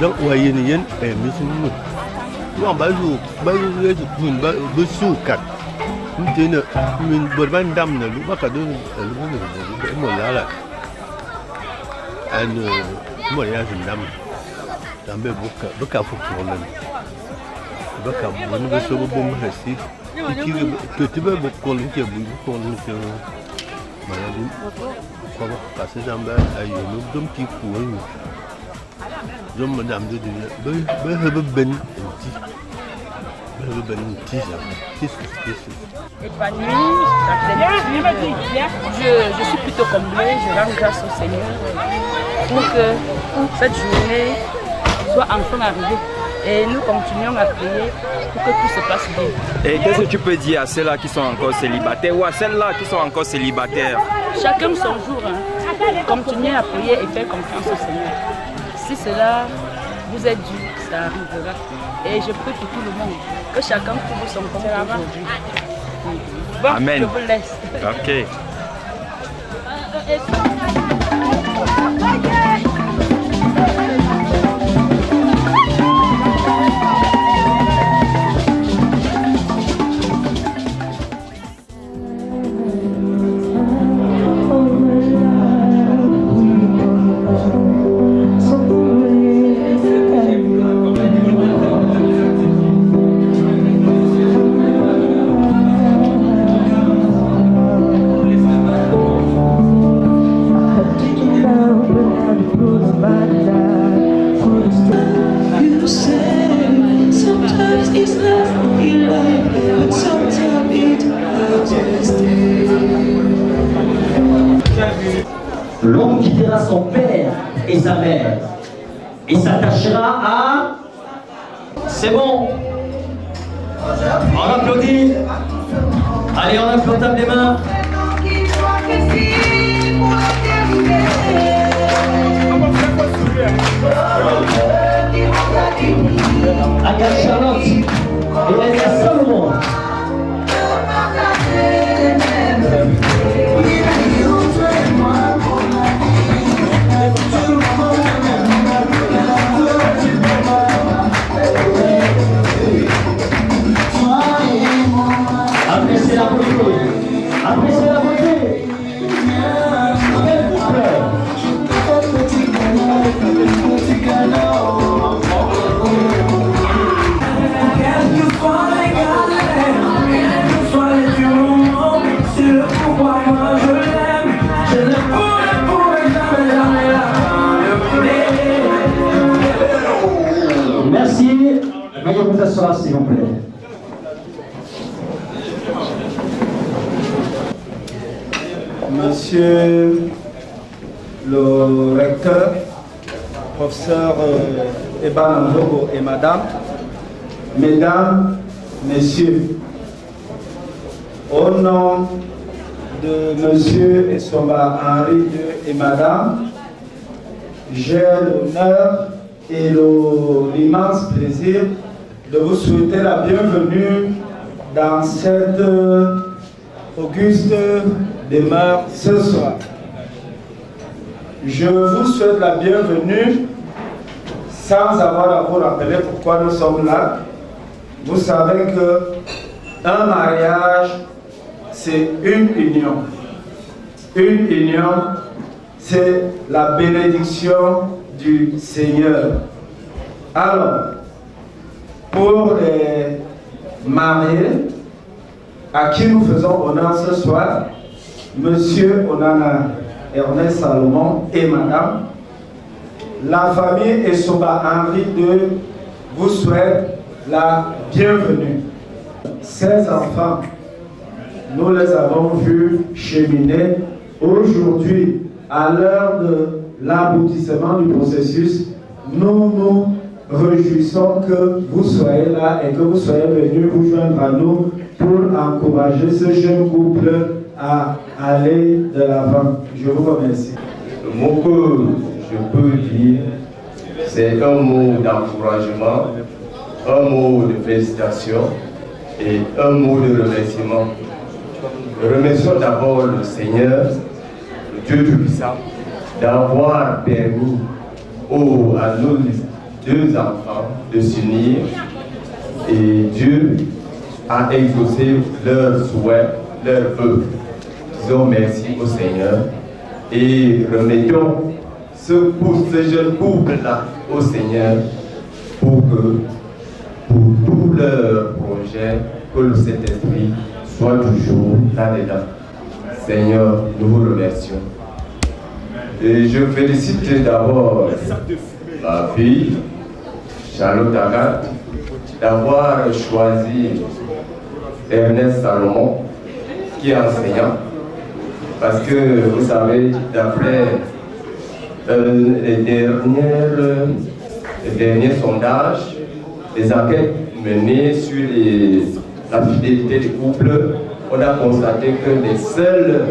donc waye ni yen e misin mu wa ba ju le kun ba be suka Mtene, min borban dam na lu baka don lu mo la. An mo ya sin dam. Dambe buka fu ko nan. Buka bon be so bo mo hasi. Ki ke tibe bo ko lu ke bu ko lu ke. Mara du ko ba se dambe ayo lu dum ti ku ni. Dum madame de be ben ti. Je suis plutôt comblée, je rends grâce au Seigneur pour que cette journée soit enfin arrivée. Et nous continuons à prier pour que tout se passe bien. Et qu'est-ce que tu peux dire à ceux-là qui sont encore célibataires ou à celles-là qui sont encore célibataires? Chacun son jour. Continuez à prier et faire confiance au Seigneur. Si cela vous est dû, ça arrivera. Et je prie pour tout le monde, que chacun trouve son compte aujourd'hui. Bon, Amen. Je vous laisse. Ok. L'homme quittera son père et sa mère et s'attachera à... C'est bon. On applaudit. Allez, on applaudit les mains. Agathe Charlotte et Elia Salomon. Appréciez la beauté. Appréciez la beauté. Quel couple. Merci. Veuillez vous asseoir, s'il vous plaît. Monsieur le recteur, professeur Eban Ndogo et madame, mesdames, messieurs, au nom de monsieur Estomba Henri II et madame, j'ai l'honneur et l'immense plaisir de vous souhaiter la bienvenue dans cette auguste demeure ce soir. Je vous souhaite la bienvenue sans avoir à vous rappeler pourquoi nous sommes là. Vous savez que un mariage, c'est une union. Une union, c'est la bénédiction du Seigneur. Alors, pour les mariés à qui nous faisons honneur ce soir, Monsieur Onana Ernest Salomon et Madame, la famille Estomba Henri II vous souhaite la bienvenue. Ces enfants, nous les avons vus cheminer aujourd'hui à l'heure de l'aboutissement du processus. Nous nous réjouissons que vous soyez là et que vous soyez venus vous joindre à nous pour encourager ce jeune couple à aller de l'avant. Je vous remercie. Le mot que je peux dire, c'est un mot d'encouragement, un mot de félicitations et un mot de remerciement. Nous remercions d'abord le Seigneur, le Dieu Tout-Puissant, d'avoir permis à nos deux enfants de s'unir, et Dieu a exaucé leurs souhaits, leurs vœux. Disons merci au Seigneur et remettons pour ce jeune couple-là au Seigneur pour tous leurs projets, que le Saint-Esprit soit toujours là-dedans. Seigneur, nous vous remercions. Et je félicite d'abord ma fille, Charlotte Agathe, d'avoir choisi Ernest Salomon, qui est enseignant, parce que vous savez, d'après les derniers sondages, les enquêtes menées sur la fidélité des couples, on a constaté que les seuls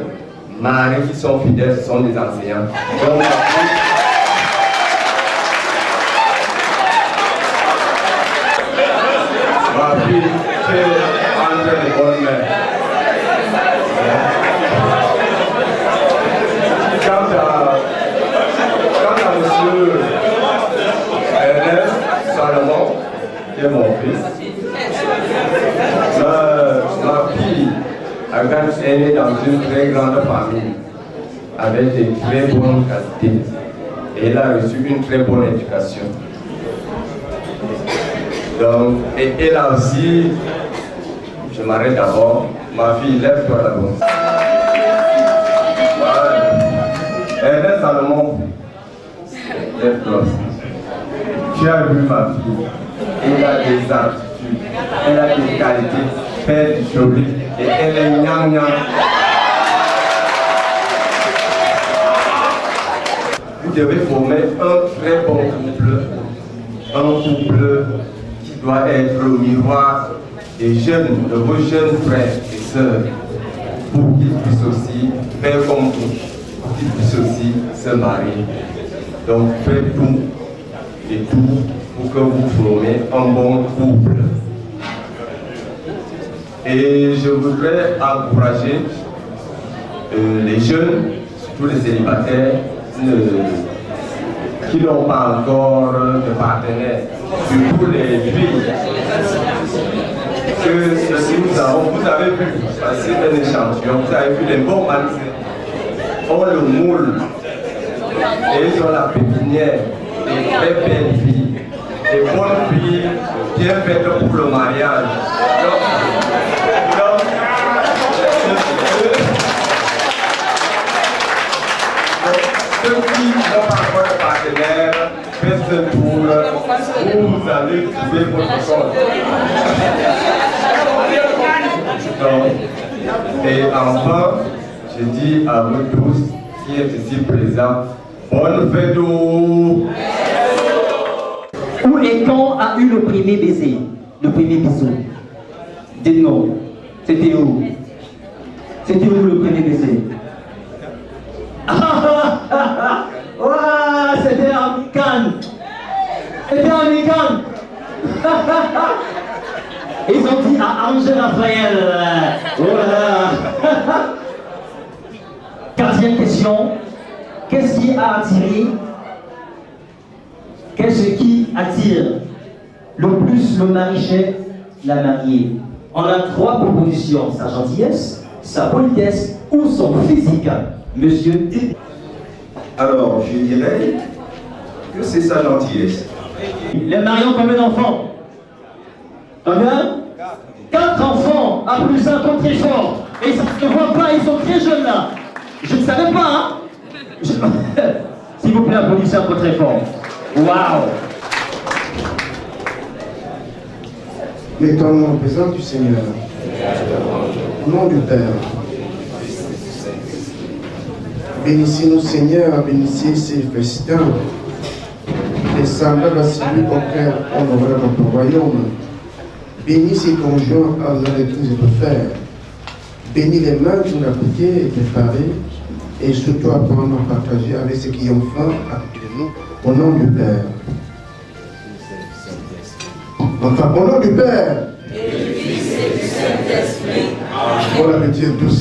maris qui sont fidèles sont des enseignants. Donc, ma fille est entre les bonnes mains. Quant à monsieur Ernest Salomon, qui est mon fils, ma fille Agathe est née dans une très grande famille avec des très bonnes qualités et elle a reçu une très bonne éducation. Donc, et elle a aussi, je m'arrête d'abord, ma fille, lève-toi d'abord. Ernest Salomon, lève-toi. Tu as vu ma fille, elle a des aptitudes, elle a des qualités, faire du joli, et elle est gnang-gnang. Vous devez former un très bon couple, un couple qui doit être le miroir des jeunes, de vos jeunes frères et sœurs, pour qu'ils puissent aussi faire comme vous, pour qu'ils puissent aussi se marier. Donc faites tout et tout pour que vous formiez un bon couple. Et je voudrais encourager les jeunes, surtout les célibataires, qui n'ont pas encore de partenaire, surtout les filles, que ceci nous avons, vous avez vu, c'est un échantillon, vous avez vu les bons mannequins, ont le moule, et ils ont la pépinière, des très belles filles, des bonnes filles, bien faites pour le mariage. Ceux qui n'ont pas encore de partenaire, faites ce tour où vous allez trouver votre compte. Et enfin, je dis à vous tous qui êtes ici présents, bonne fête. Où et quand a eu le premier baiser, le premier bisou? Dites-nous, c'était où? C'était où le premier baiser? Ouais, c'était en Cannes. C'était en Cannes. Ils ont dit à Angèle Raphaël. Voilà. Quatrième question. Qu'est-ce qui a attiré? Qu'est-ce qui attire le plus le mari-chef, la mariée? On a 3 propositions: sa gentillesse, sa politesse ou son physique. Monsieur. Alors, je dirais que c'est sa gentillesse. Les marions combien d'enfants? Combien? 4 enfants, à plus un contre très fort. Et ça ne se voit pas, ils sont très jeunes là. Je ne savais pas, hein. S'il vous plaît, applaudissez un peu très fort. Waouh! Mettons-nous en présence du Seigneur. Au nom du Père. Bénissez-nous, Seigneur, bénissez ces festins, les semblables à celui auquel on aura notre royaume. Bénis ces conjoints à leurs épouses et de frères. Bénis les mains qui ont appliquées et préparées, et surtout apprendre à partager avec ceux qui ont faim à côté de nous, au nom du Père. Enfin, au nom du Père. Et du Fils et du Saint-Esprit. Bon appétit à tous.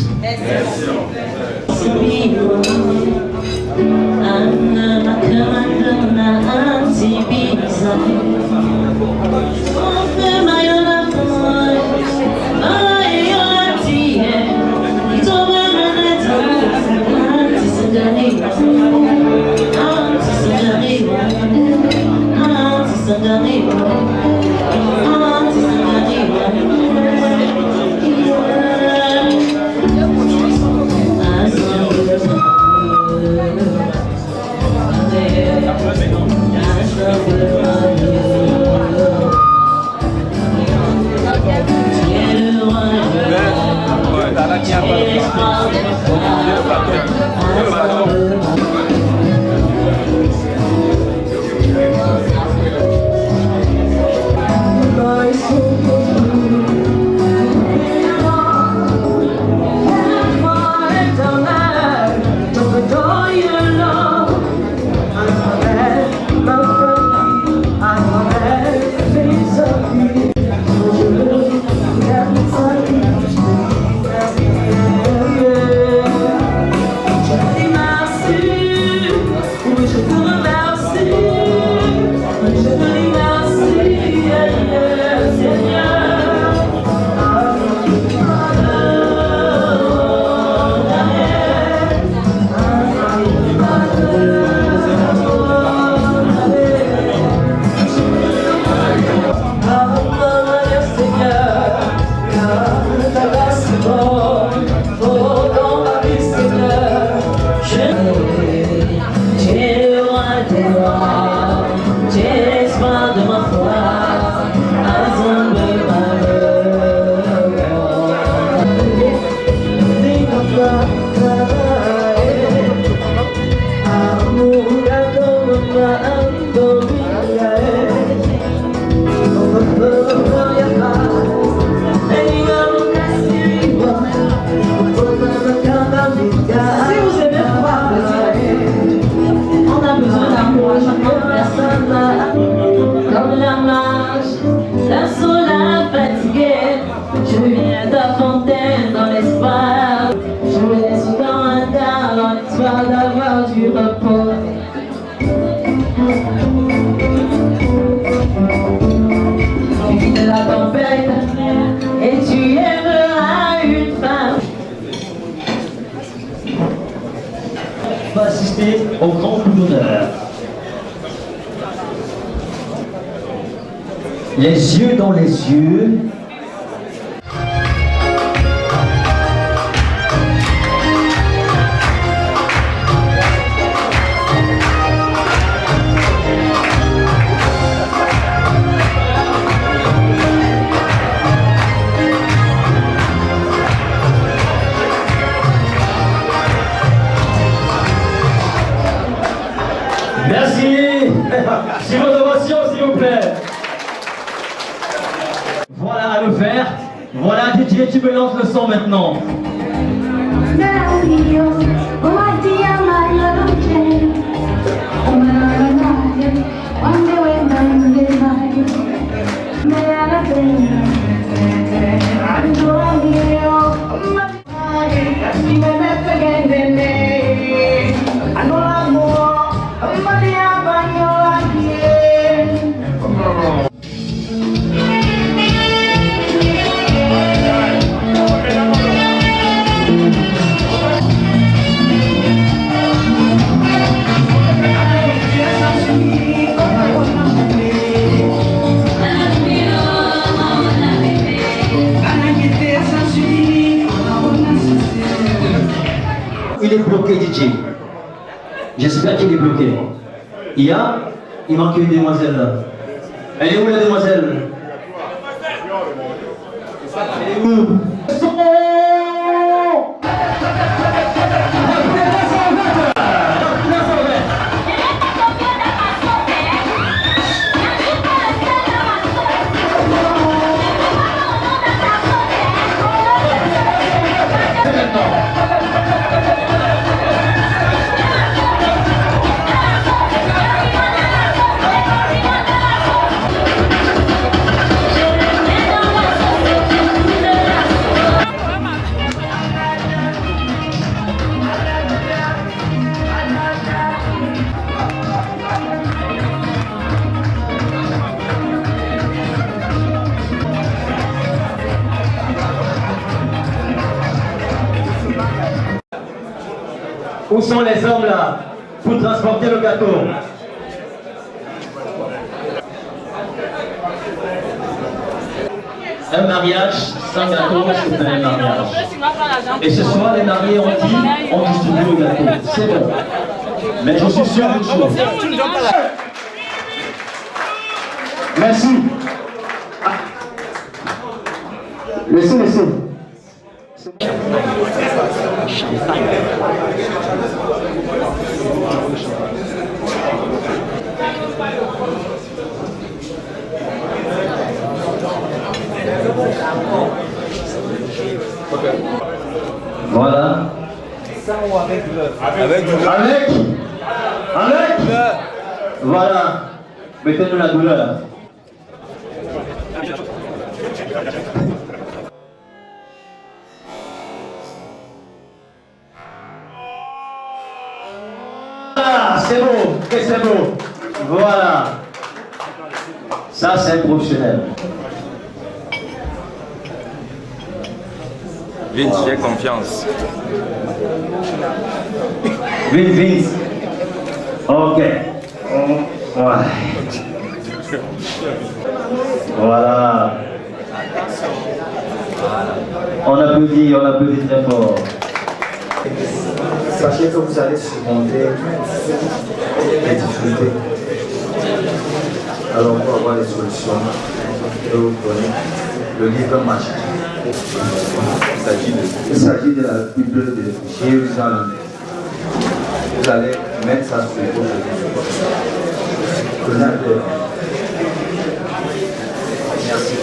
Va assister au grand coup d'honneur. Les yeux dans les yeux. Merci. Sur votre ovation, s'il vous plaît. Voilà à le faire. Voilà, DJ, tu me lances le son maintenant. Il est bloqué, DJ. J'espère qu'il est bloqué. Il manque une demoiselle là. Elle est où la demoiselle? Elle est où? Où sont les hommes là pour transporter le gâteau? Un mariage sans gâteau, c'est pas un mariage. Et ce soir, les mariés ont dit, on distribue le gâteau. C'est bon. Mais je suis sûr d'une chose. Merci. Laissez. Voilà. Avec Voilà. Mettez-nous la douleur. Voilà, c'est beau, c'est beau. Voilà. Ça, c'est un professionnel. Vince, j'ai confiance. Vince. Ok. Ouais. Voilà. On applaudit très fort. Sachez que vous allez surmonter les difficultés. Alors pour avoir les solutions, je vais vous donner le livre magique. Il s'agit de la Bible de Jérusalem. Vous allez mettre ça sur votre livre. Prenez un peu. Merci.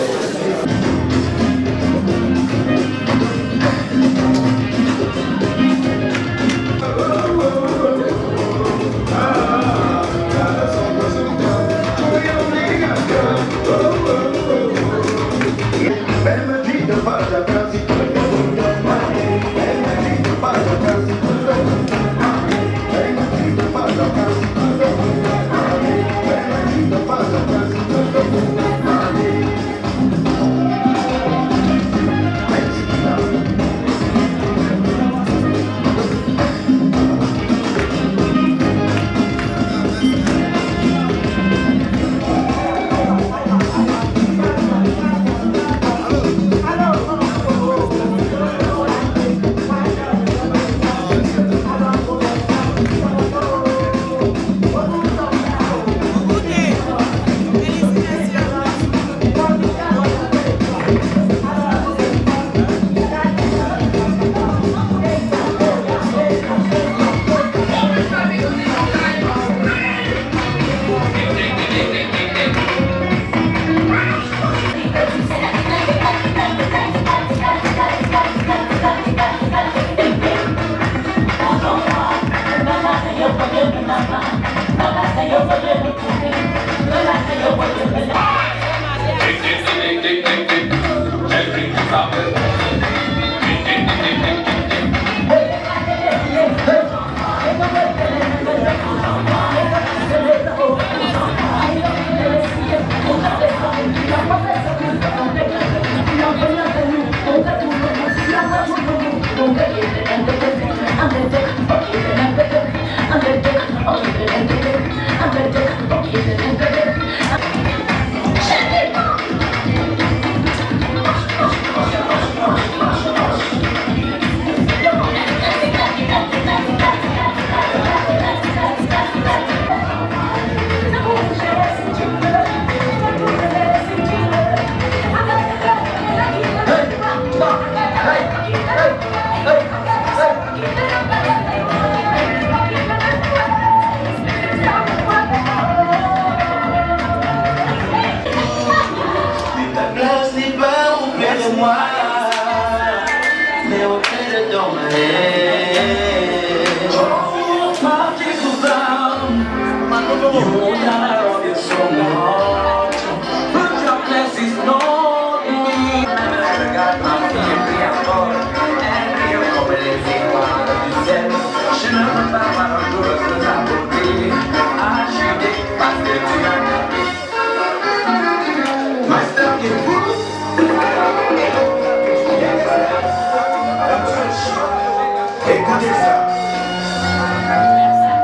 Écoutez ça.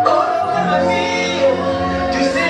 Oh, ma vie, tu sais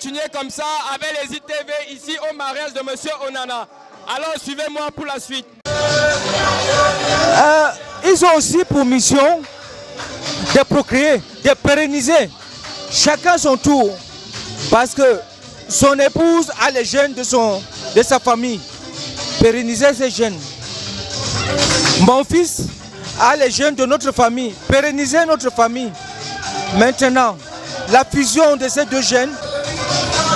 continuer comme ça avec les ITV ici au mariage de Monsieur Onana. Alors suivez-moi pour la suite. Ils ont aussi pour mission de procréer, de pérenniser chacun son tour. Parce que son épouse a les gènes de sa famille. Pérenniser ces gènes. Mon fils a les gènes de notre famille. Pérenniser notre famille. Maintenant, la fusion de ces deux gènes,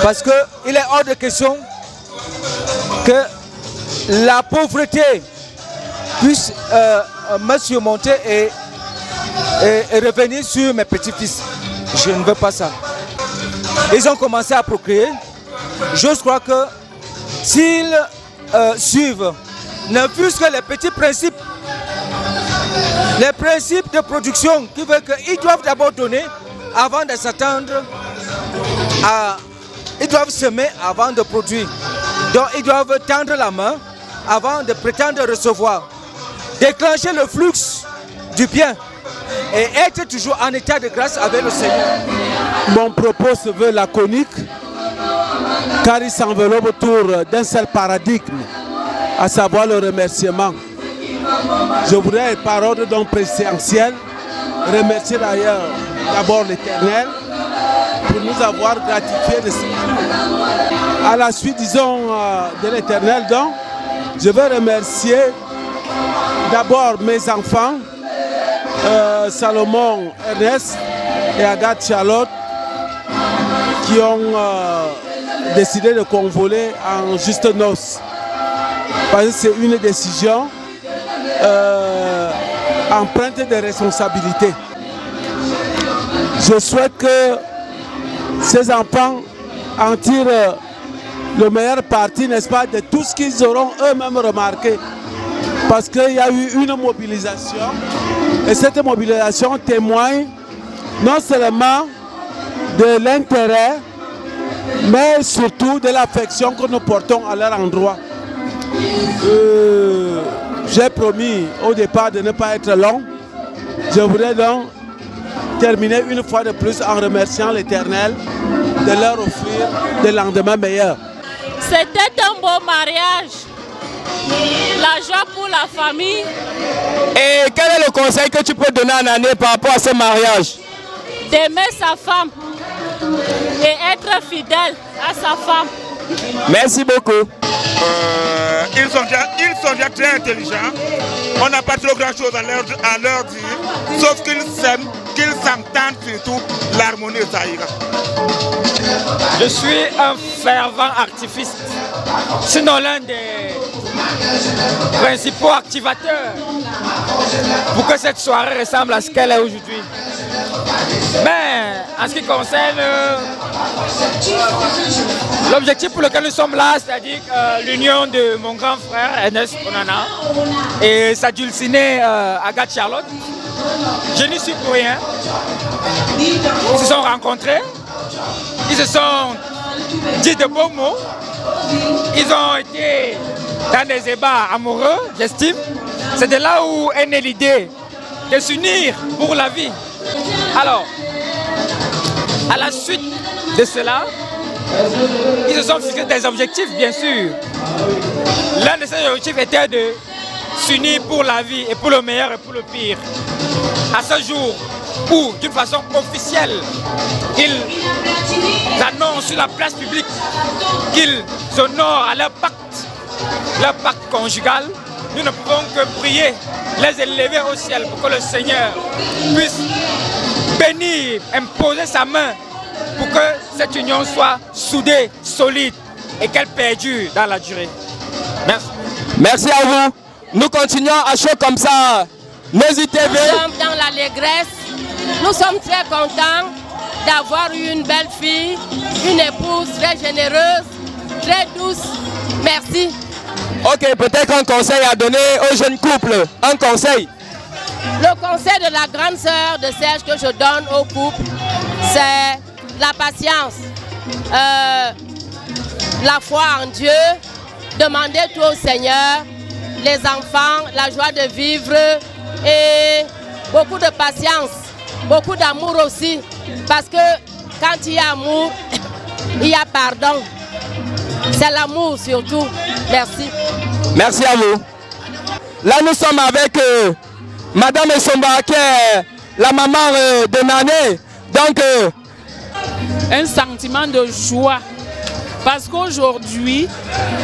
parce qu'il est hors de question que la pauvreté puisse me surmonter et revenir sur mes petits-fils. Je ne veux pas ça. Ils ont commencé à procréer. Je crois que s'ils suivent, ne fût-ce que les petits principes, les principes de production qui veulent qu'ils doivent d'abord donner avant de s'attendre à... Ils doivent semer avant de produire. Donc ils doivent tendre la main avant de prétendre recevoir. Déclencher le flux du bien et être toujours en état de grâce avec le Seigneur. Mon propos se veut laconique car il s'enveloppe autour d'un seul paradigme, à savoir le remerciement. Je voudrais, par ordre donc présidentiel, remercier d'ailleurs d'abord l'Éternel pour nous avoir gratifié de ce. À la suite, disons, de l'Éternel, donc, je veux remercier d'abord mes enfants, Salomon, Ernest et Agathe Charlotte, qui ont décidé de convoler en juste noces. Parce que c'est une décision empreinte de responsabilité. Je souhaite que ces enfants en tirent le meilleur parti, n'est-ce pas, de tout ce qu'ils auront eux-mêmes remarqué. Parce qu'il y a eu une mobilisation et cette mobilisation témoigne non seulement de l'intérêt, mais surtout de l'affection que nous portons à leur endroit. J'ai promis au départ de ne pas être long. Je voudrais donc terminer une fois de plus en remerciant l'Éternel de leur offrir des lendemains meilleurs. C'était un beau mariage. La joie pour la famille. Et quel est le conseil que tu peux donner à Nané par rapport à ce mariage? D'aimer sa femme et être fidèle à sa femme. Merci beaucoup. Ils sont déjà très intelligents. On n'a pas trop grand chose à leur dire, sauf qu'ils s'aiment, qu'ils s'entendent surtout, l'harmonie ça ira. Je suis un fervent activiste, sinon l'un des principaux activateurs pour que cette soirée ressemble à ce qu'elle est aujourd'hui. Mais en ce qui concerne l'objectif pour lequel nous sommes là, c'est-à-dire l'union de mon grand frère Ernest Onana et sa dulcinée Agathe Charlotte, je n'y suis pour rien. Ils se sont rencontrés, ils se sont dit de beaux mots, ils ont été dans des débats amoureux, j'estime. C'est de là où est née l'idée de s'unir pour la vie. Alors, à la suite de cela, ils se sont fixés des objectifs, bien sûr. L'un de ces objectifs était de s'unir pour la vie et pour le meilleur et pour le pire. À ce jour où, d'une façon officielle, ils annoncent sur la place publique qu'ils honorent à leur pacte conjugal, nous ne pouvons que prier, les élever au ciel pour que le Seigneur puisse bénir, imposer sa main pour que cette union soit soudée, solide et qu'elle perdure dans la durée. Merci. Merci à vous. Nous continuons à chaud comme ça. N'hésitez pas. Nous sommes dans l'allégresse. Nous sommes très contents d'avoir eu une belle fille, une épouse très généreuse, très douce. Merci. Ok, peut-être un conseil à donner aux jeunes couples. Un conseil. Le conseil de la grande sœur de Serge que je donne au couple, c'est la patience, la foi en Dieu, demander tout au Seigneur, les enfants, la joie de vivre et beaucoup de patience, beaucoup d'amour aussi. Parce que quand il y a amour, il y a pardon. C'est l'amour surtout. Merci. Merci à vous. Là, nous sommes avec Madame Essomba, qui est la maman de Nané. Donc, un sentiment de joie. Parce qu'aujourd'hui,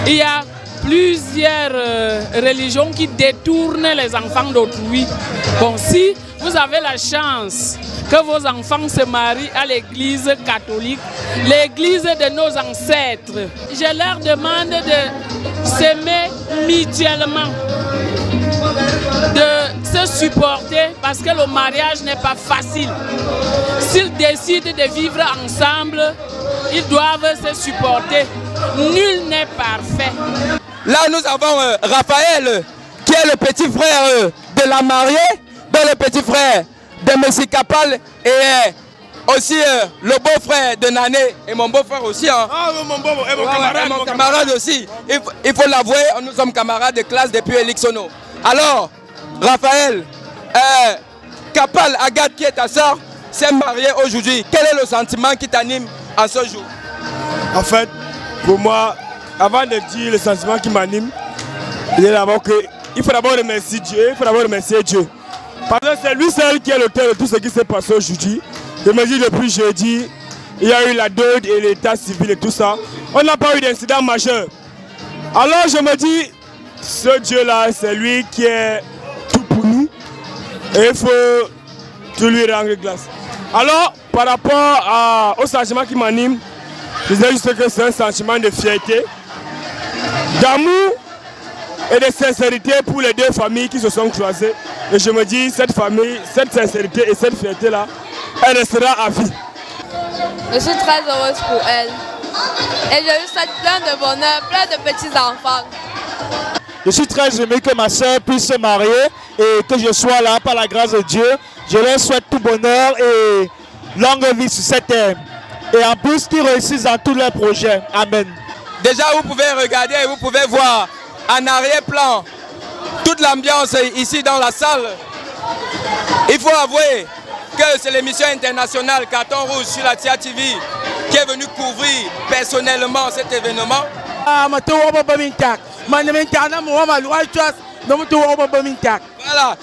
il y a plusieurs religions qui détournent les enfants d'autrui. Bon, si vous avez la chance que vos enfants se marient à l'église catholique, l'église de nos ancêtres, je leur demande de s'aimer mutuellement, de se supporter parce que le mariage n'est pas facile. S'ils décident de vivre ensemble, ils doivent se supporter. Nul n'est parfait. Là, nous avons Raphaël, qui est le petit frère de la mariée, dont le petit frère de M. Kapal et aussi le beau-frère de Nané et mon beau-frère aussi. Hein. Ah, mon camarade aussi. Il faut l'avouer, nous sommes camarades de classe depuis Elixono. Alors, Raphaël, Kapal, Agathe, qui est ta soeur, s'est mariée aujourd'hui. Quel est le sentiment qui t'anime en ce jour? En fait, pour moi, avant de dire le sentiment qui m'anime, il faut d'abord remercier Dieu. Parce que c'est lui seul qui est l'auteur de tout ce qui s'est passé aujourd'hui. Je me dis depuis jeudi, il y a eu la dot et l'état civil et tout ça. On n'a pas eu d'incident majeur. Alors je me dis, ce Dieu-là, c'est lui qui est tout pour nous. Et il faut tout lui rendre grâce. Alors, par rapport au sentiment qui m'anime, je disais juste que c'est un sentiment de fierté, d'amour et de sincérité pour les deux familles qui se sont croisées. Et je me dis, cette famille, cette sincérité et cette fierté-là, elle restera à vie. Je suis très heureuse pour elle. Et je lui souhaite plein de bonheur, plein de petits-enfants. Je suis très aimé que ma soeur puisse se marier et que je sois là par la grâce de Dieu. Je leur souhaite tout bonheur et longue vie sur cette terre. Et en plus qu'ils réussissent dans tous leurs projets. Amen. Déjà, vous pouvez regarder et vous pouvez voir en arrière-plan toute l'ambiance ici dans la salle. Il faut avouer que c'est l'émission internationale Carton Rouge sur la TIA TV qui est venue couvrir personnellement cet événement. Voilà,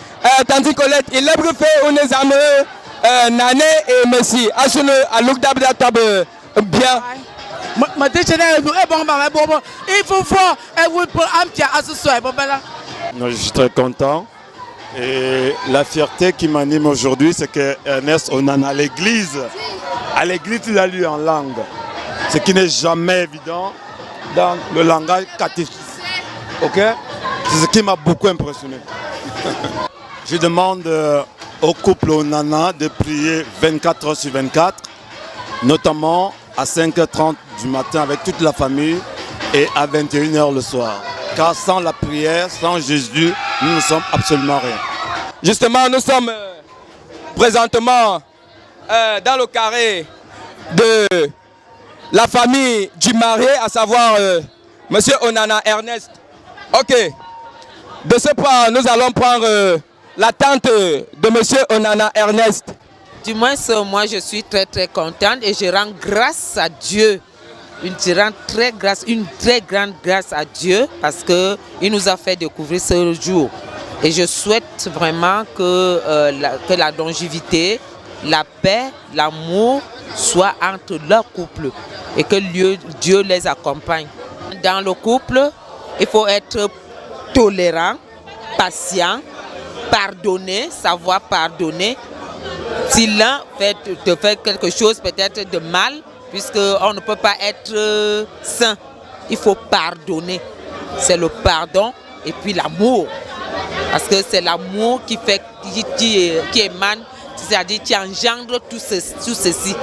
tandis Colette, il a fait on est amoureux Nané et Messi. Achou à look d'abord bien. Il faut voir je suis très content. Et la fierté qui m'anime aujourd'hui, c'est que Ernest Onana, à l'église, il a lu en langue. Ce qui n'est jamais évident dans le langage catéchisme. Ok? C'est ce qui m'a beaucoup impressionné. Je demande au couple Onana de prier 24 heures sur 24, notamment à 5h30 du matin avec toute la famille et à 21h le soir. Car sans la prière, sans Jésus, nous ne sommes absolument rien. Justement, nous sommes présentement dans le carré de la famille du marié, à savoir M. Onana Ernest. Ok, de ce pas, nous allons prendre la tante de M. Onana Ernest. Du moins, moi je suis très très contente et je rends grâce à Dieu. Je rends une très grande grâce à Dieu parce qu'il nous a fait découvrir ce jour. Et je souhaite vraiment que la longévité, la paix, l'amour soient entre leur couple et que Dieu les accompagne. Dans le couple, il faut être tolérant, patient, pardonner, savoir pardonner. Si l'un te fait quelque chose peut-être de mal, puisqu'on ne peut pas être saint, il faut pardonner. C'est le pardon et puis l'amour. Parce que c'est l'amour qui émane, c'est-à-dire qui engendre tout ceci.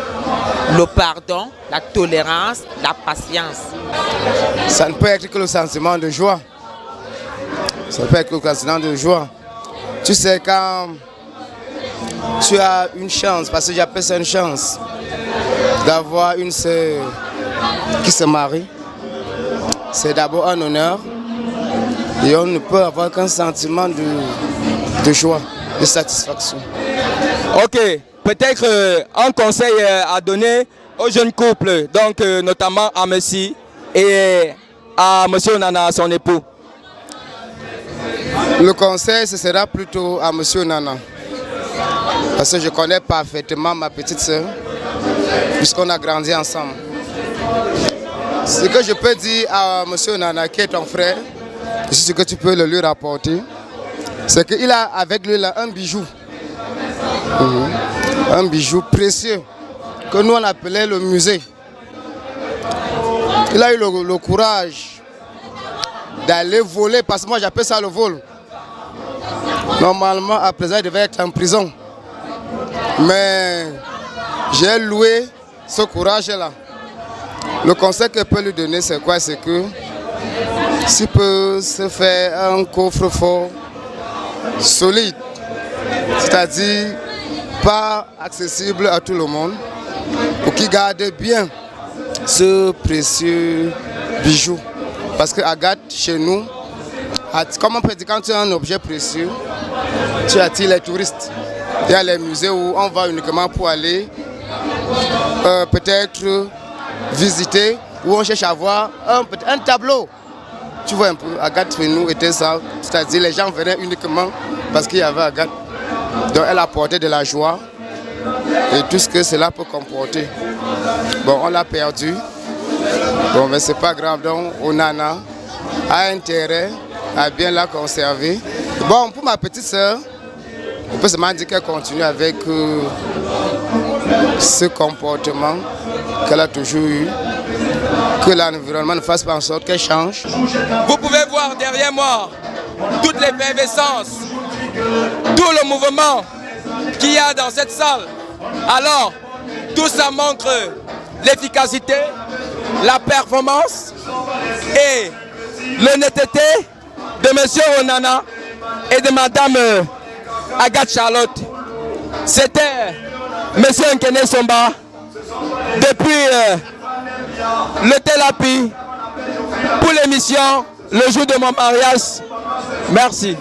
Le pardon, la tolérance, la patience. Ça ne peut être que le sentiment de joie. Ça ne peut être que le sentiment de joie. Tu sais, quand tu as une chance, parce que j'appelle ça une chance, d'avoir une sœur qui se marie, c'est d'abord un honneur. Et on ne peut avoir qu'un sentiment de joie, de satisfaction. Ok, peut-être un conseil à donner aux jeunes couples, donc notamment à Messi et à M. Onana, son époux? Le conseil, ce sera plutôt à M. Onana. Parce que je connais parfaitement ma petite soeur, puisqu'on a grandi ensemble. Ce que je peux dire à M. Onana, qui est ton frère, et ce que tu peux le lui rapporter, c'est qu'il a avec lui là un bijou. Un bijou précieux que nous on appelait le musée. Il a eu le courage d'aller voler, parce que moi j'appelle ça le vol. Normalement à présent il devait être en prison. Mais j'ai loué ce courage-là. Le conseil que je peux lui donner, c'est quoi? C'est que s'il peut se faire un coffre-fort solide, c'est-à-dire pas accessible à tout le monde, pour qu'il garde bien ce précieux bijou. Parce que Agathe, chez nous, comme on peut dire, quand tu as un objet précieux, tu attires les touristes. Il y a les musées où on va uniquement pour aller peut-être visiter, où on cherche à voir un tableau. Tu vois un peu, Agathe chez nous était ça, c'est-à-dire les gens venaient uniquement parce qu'il y avait Agathe. Donc elle apportait de la joie et tout ce que cela peut comporter. Bon, on l'a perdu. Bon, mais c'est pas grave. Donc Onana a intérêt à bien la conserver. Bon, pour ma petite soeur, on peut seulement dire qu'elle continue avec ce comportement qu'elle a toujours eu, que l'environnement ne fasse pas en sorte qu'elle change. Vous pouvez voir derrière moi toute l'effervescence, tout le mouvement qu'il y a dans cette salle. Alors, tout ça montre l'efficacité, la performance et l'honnêteté de M. Onana et de Mme Agathe Charlotte. C'était M. Nkene Somba depuis le Telapi pour l'émission Le jour de mon mariage. Merci.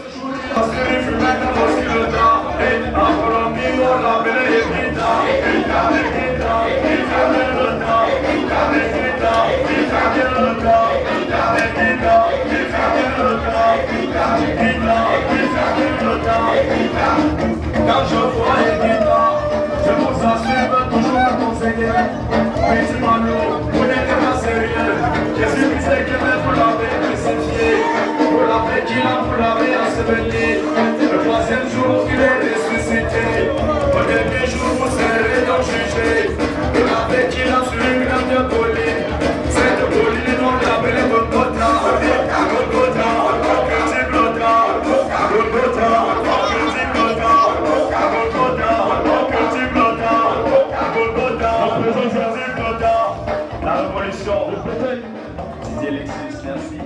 Quand je vois les guitares, je vous assure toujours me conseiller. Petit Mano, vous n'êtes pas sérieux. Jésus-Christ est que vous l'avez crucifié. Vous l'avez dit là, vous l'avez enseveli. Le troisième jour, il est ressuscité. Au dernier jour, vous serez donc jugé. Vous l'avez dit là sur une grande colline. Cette colline, on l'appelait Golgotha. Golgotha, petit Golgotha. Golgotha, petit Golgotha. La révolution. Didier Lexus, merci.